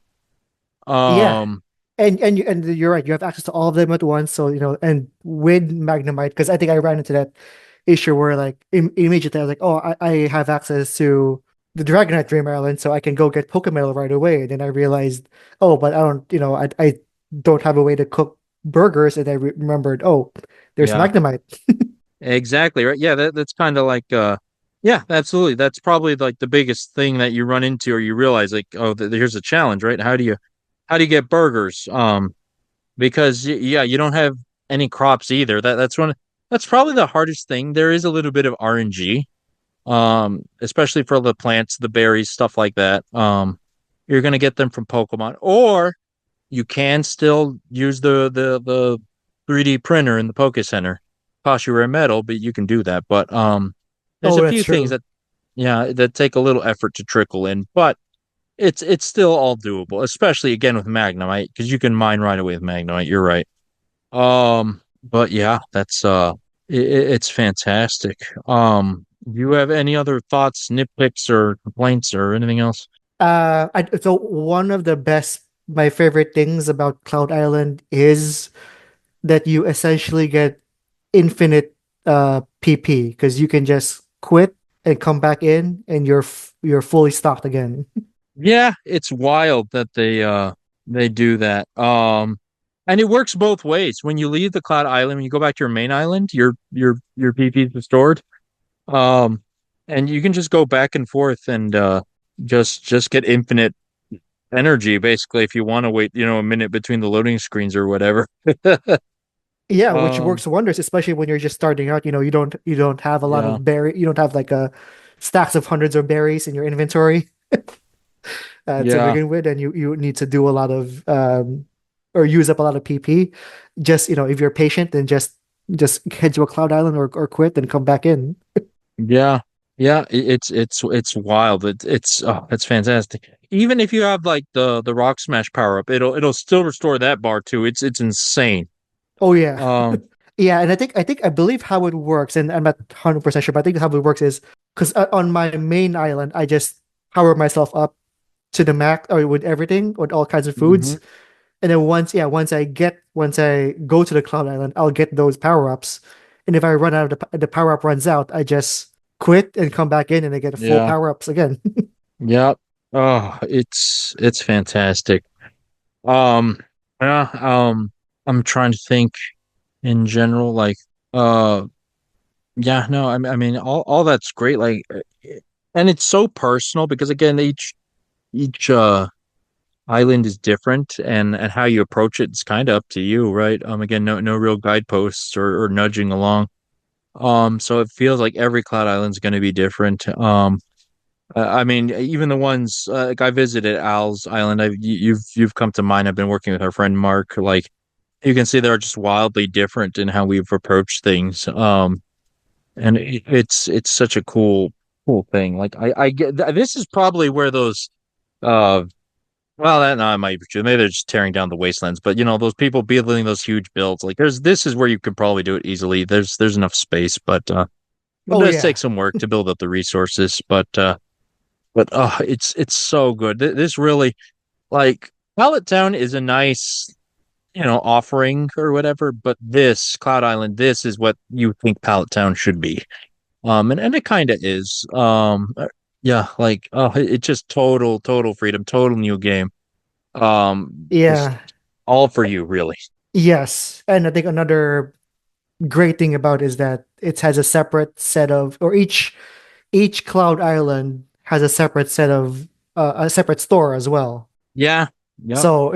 Yeah. Um, And you're right, you have access to all of them at once. So, and with Magnemite, because I think I ran into that issue where like immediately I was like, oh, I have access to the Dragonite Dream Island, so I can go get Pokemon right away. And then I realized, oh, but I don't, I don't have a way to cook burgers, and I remembered, oh, there's yeah, Magnemite. exactly right. Yeah, that's kind of like yeah, absolutely. That's probably like the biggest thing that you run into or you realize like, oh, here's a challenge, right? How do you get burgers? Because yeah, you don't have any crops either. That's probably the hardest thing. There is a little bit of RNG, especially for the plants, the berries, stuff like that. You're gonna get them from Pokemon, or you can still use the 3D printer in the Poke Center. Cost you rare metal, but you can do that. But there's Oh, a that's few things true. that yeah that take a little effort to trickle in, but it's still all doable, especially again with Magnemite, because you can mine right away with Magnemite. You're right. But yeah, it's fantastic. Do you have any other thoughts, nitpicks, or complaints, or anything else? So one of the best, my favorite things about Cloud Island is that you essentially get infinite PP because you can just quit and come back in and you're fully stocked again. Yeah, it's wild that they do that. And it works both ways. When you leave the Cloud Island, when you go back to your main island, your PP is restored. Um, and you can just go back and forth and just get infinite energy basically if you want to wait, a minute between the loading screens or whatever. Yeah, which Um, works wonders, especially when you're just starting out. You don't have a lot yeah, of you don't have like a stacks of hundreds of berries in your inventory to yeah, begin with, and you need to do a lot of or use up a lot of PP. Just if you're patient, then just head to a Cloud Island or quit and come back in. yeah, yeah. It's wild. It's fantastic. Even if you have like the rock smash power up, it'll still restore that bar too. It's insane. Oh yeah. Um, Yeah, and I believe how it works, and I'm not 100% sure, but I think how it works is because on my main island, I just power myself up to the max or with everything, with all kinds of foods. mhm. And then once I go to the Cloud Island, I'll get those power-ups. And if I run out of the power-up runs out, I just quit and come back in and I get full Yeah, power-ups again. yep. Oh, it's fantastic. Um, yeah, I'm trying to think in general, like, uh, yeah, no, I mean, all that's great, like, and it's so personal because again, each island is different, and how you approach it is kind of up to you, right? Again, no real guideposts or nudging along. So it feels like every Cloud Island's going to be different. I mean, even the ones like I visited Al's Island. You've come to mind. I've been working with our friend Mark. Like you can see, they're just wildly different in how we've approached things. And it's such a cool thing. Like I get this is probably where those uh well that no, I might be true. Maybe they're just tearing down the wastelands, but those people building those huge builds. Like this is where you could probably do it easily. There's enough space, but it Oh does yeah. take some work to build up the resources. But oh, it's so good. This really like Pallet Town is a nice, offering or whatever, but this Cloud Island, this is what you think Pallet Town should be. And it kind of is. Yeah, like oh, it's just total freedom, total new game. Just Yeah. all for you, really. Yes. And I think another great thing about it is that it has a separate set of, or each Cloud Island has a separate set of a separate store as well. Yeah. Yep. So,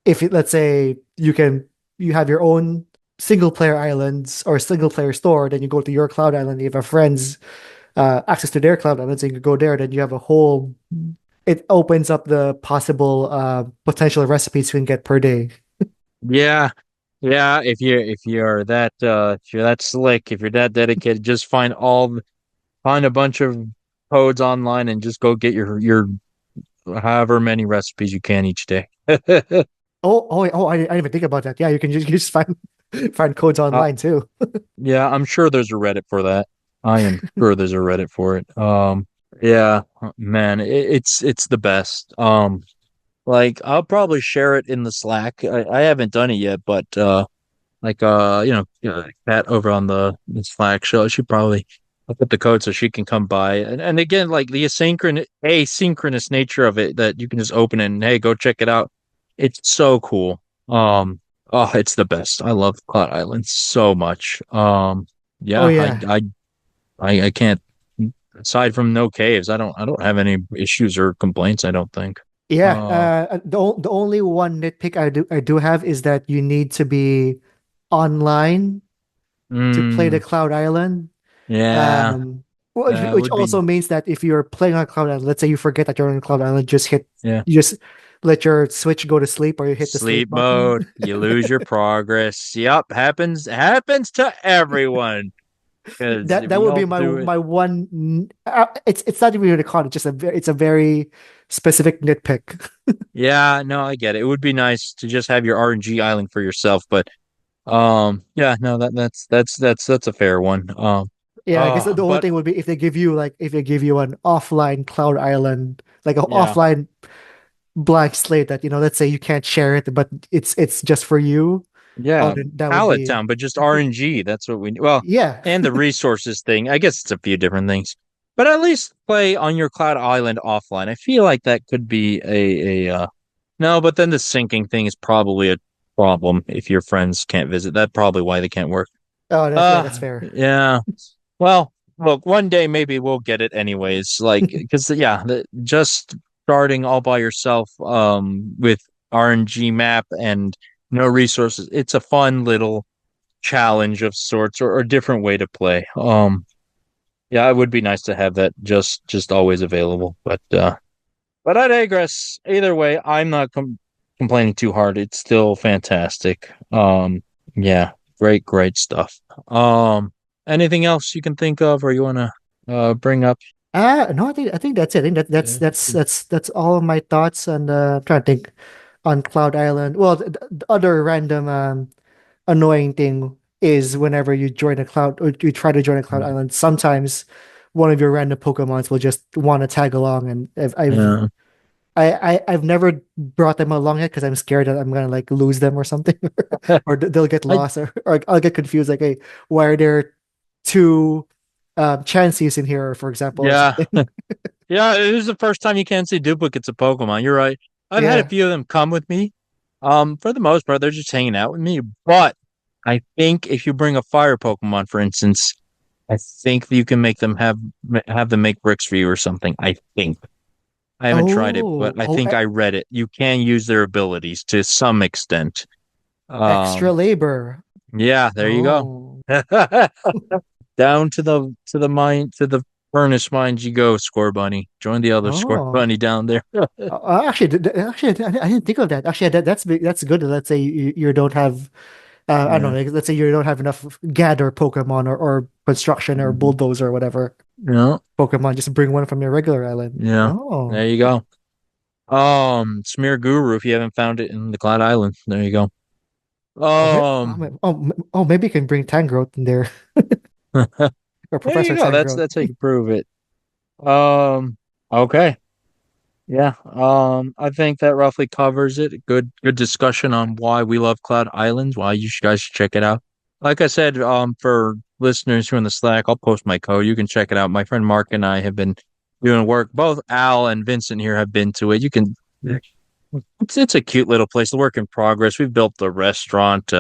if let's say you have your own single player islands or single player store, then you go to your Cloud Island. You have friends access to their Cloud Islands, and you go there. Then you have a whole. It opens up the possible potential recipes you can get per day. Yeah. Yeah. If you're that slick, if you're that dedicated, just find a bunch of codes online and just go get your however many recipes you can each day. I didn't even think about that. Yeah, you just find find codes Uh, online too. yeah, I'm sure there's a Reddit for that. I am sure there's a Reddit for it. Yeah, man, it's the best. Like I'll probably share it in the Slack. I haven't done it yet, but Kat over on the Slack show, she probably I'll put the code so she can come by. And again, like the asynchronous nature of it that you can just open it and hey, go check it out. It's so cool. Oh, it's the best. I love Cloud Island so much. Oh Yeah, yeah, I can't aside from no caves, I don't have any issues or complaints, I don't think. yeah. Uh The only one nitpick I do have is that you need to be online to play the mm, Cloud Island. yeah, Um, that which would be also means that if you're playing on Cloud Island, let's say you forget that you're on Cloud Island, yeah. you just let your Switch go to sleep, or you hit the sleep Sleep button. mode, you lose your progress. Yep, happens to everyone. Because That if that you would be don't do it, my one. It's not even really a con. It's just it's a very specific nitpick. yeah, no, I get it. It would be nice to just have your RNG island for yourself, but yeah, no, that's a fair one. Yeah, I guess the only But thing would be if they give you an offline Cloud Island, like an yeah, offline blank slate that let's say you can't share it, but it's just for you. Oh, yeah, then that would Pallet be Town, but just RNG. That's what we well, yeah. and the resources thing. I guess it's a few different things, but at least play on your Cloud Island offline. I feel like that could be a no, but then the syncing thing is probably a problem if your friends can't visit. That's probably why they can't work. Oh, that's fair. Yeah. Well, look, one day maybe we'll get it anyways. Like, because yeah, just starting all by yourself, with RNG map and no resources, it's a fun little challenge of sorts or a different way to play. Yeah, it would be nice to have that just always available, but I digress. Either way, I'm not complaining too hard. It's still fantastic. Yeah, great stuff. Anything else you can think of or you want to bring up? No, I think that's it. I think Yeah. that's all of my thoughts on I'm trying to think on Cloud Island. Well, the other random annoying thing is whenever you join a cloud or you try to join a Cloud Island, sometimes one of your random Pokemons will just want to tag along, and Yeah. I've never brought them along yet because I'm scared that I'm gonna like lose them or something, or they'll get I lost, or I'll get confused. Like, hey, why are there two Chanseys in here, for example, or yeah. something? Yeah, it is the first time you can't see duplicates of Pokemon. You're right. I've had a Yeah. few of them come with me. For the most part, they're just hanging out with me. But I think if you bring a fire Pokemon, for instance, I think you can make them have them make bricks for you or something. I think. I haven't tried it, but I Oh, think I read it. You can use their abilities to some extent. extra Um, labor. yeah, there you go. Oh. Down to the mine to the furnace mines you go, Score Bunny. Join the other Score Oh. Bunny down there. Actually, I didn't think of that. Actually, that's good. Let's say you don't have, I don't know. Yeah. Like, let's say you don't have enough gather Pokemon or construction or Mhm. bulldozer or whatever Yeah. Pokemon. Just bring one from your regular island. Yeah. Oh, There you go. Smear Guru if you haven't found it in the Cloud Island. There you go. Um, maybe you can bring Tangrowth in there or there you Professor go. Tangrowth. That's how you prove it. Um, okay. Yeah, I think that roughly covers it. Good discussion on why we love Cloud Islands, why you guys should check it out. Like I said, for listeners who are in the Slack, I'll post my code. You can check it out. My friend Mark and I have been doing work. Both Al and Vincent here have been to it. You can, it's a cute little place. The work in progress. We've built the restaurant.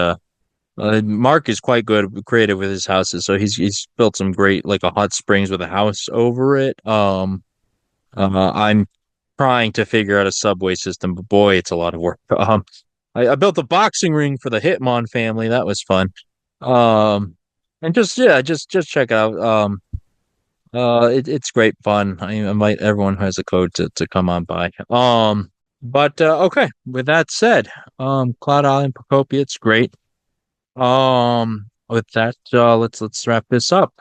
Mark is quite good creative with his houses, so he's built some great like a hot springs with a house over it. I'm trying to figure out a subway system, but boy, it's a lot of work. I built a boxing ring for the Hitmon family. That was fun. Um, and just yeah, just check out. It's great fun. I invite everyone who has a code to come on by. But okay. With that said, Cloud Island Pocopia, it's great. With that, let's wrap this up.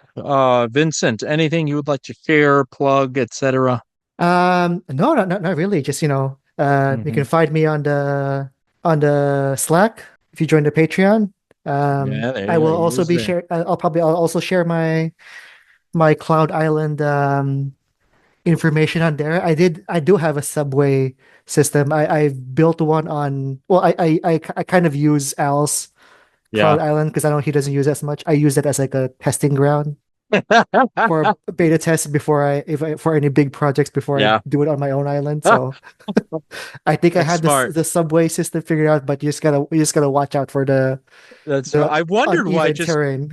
Vincent, anything you would like to share, plug, etc.? No, not really. Just, you Hmm. can find me on the Slack if you join the Patreon. Yeah, I there will he also is be there. share. I'll also share my Cloud Island information on there. I do have a subway system. I've built one on. Well, I kind of use Al's Cloud Yeah. Island because I know he doesn't use it as much. I use it as like a testing ground for a beta test before for any big projects before I Yeah. do it on my own island. So I think I That's have smart. the subway system figured out, but you just gotta watch out for That's the I wondered why uneven just terrain.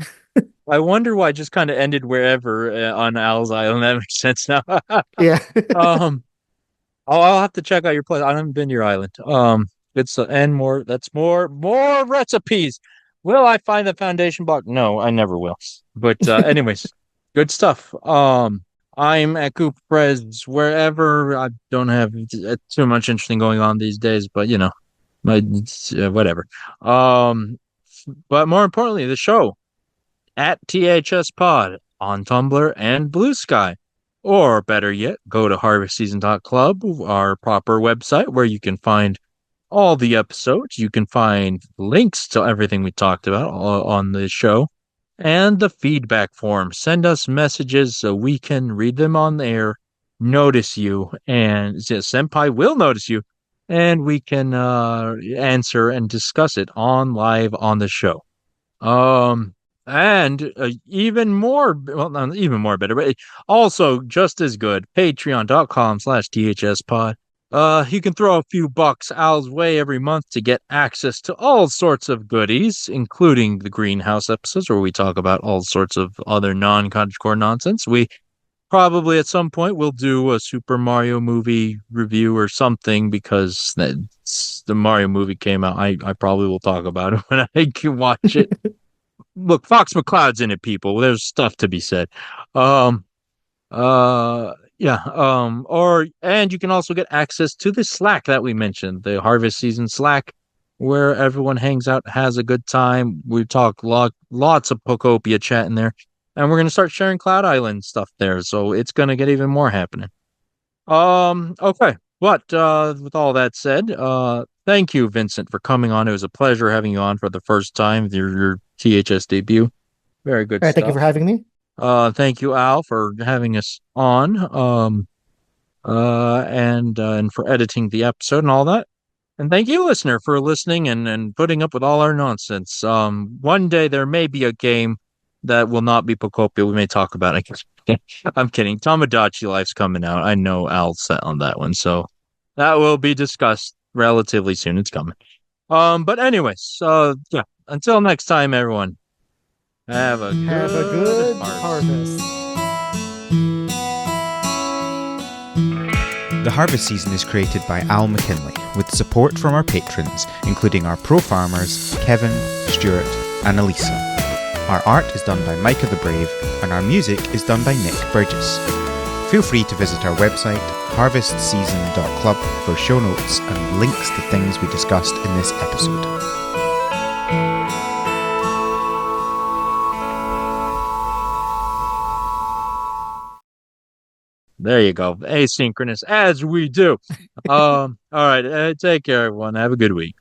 I wonder why it just kind of ended wherever on Al's Island. That makes sense now. Yeah. Um, I'll have to check out your place. I haven't been to your island. It's and more. That's more recipes. Will I find the foundation block? No, I never will. But anyways, good stuff. I'm at Coop Prez wherever. I don't have too much interesting going on these days, but my whatever. Um, but more importantly, the show at THS Pod on Tumblr and Blue Sky. Or better yet, go to harvestseason.club, our proper website where you can find all the episodes. You can find links to everything we talked about on the show and the feedback form. Send us messages so we can read them on the air, notice you, and Senpai will notice you, and we can answer and discuss it on live on the show. Um, and even more, well, not even more better, but also just as good, patreon.com/THS pod. You can throw a few bucks Al's way every month to get access to all sorts of goodies, including the Greenhouse episodes where we talk about all sorts of other non-cottagecore nonsense. We probably at some point we'll do a Super Mario movie review or something because the Mario movie came out. I probably will talk about it when I can watch it. Look, Fox McCloud's in it, people. There's stuff to be said. Um, yeah. And you can also get access to the Slack that we mentioned, the Harvest Season Slack, where everyone hangs out, has a good time. We talk lots of Pokopia chat in there, and we're gonna start sharing Cloud Island stuff there, so it's gonna get even more happening. Okay. But with all that said, thank you, Vincent, for coming on. It was a pleasure having you on for the first time, your THS debut. Very good All right, thank you for stuff. having me. Thank you, Al, for having us on. And for editing the episode and all that. And thank you, listener, for listening and putting up with all our nonsense. One day there may be a game that will not be Pocopia. We may talk about it. I'm kidding. Tamagotchi Life's coming out. I know Al's set on that one, so that will be discussed relatively soon. It's coming. But anyways, yeah. Until next time, everyone. Have a Have a good good harvest. harvest. The Harvest Season is created by Al McKinley, with support from our patrons, including our pro farmers, Kevin, Stuart, and Elisa. Our art is done by Micah the Brave, and our music is done by Nick Burgess. Feel free to visit our website, harvestseason.club, for show notes and links to things we discussed in this episode. There you go. Asynchronous as we do. All right. Take care, everyone. Have a good week.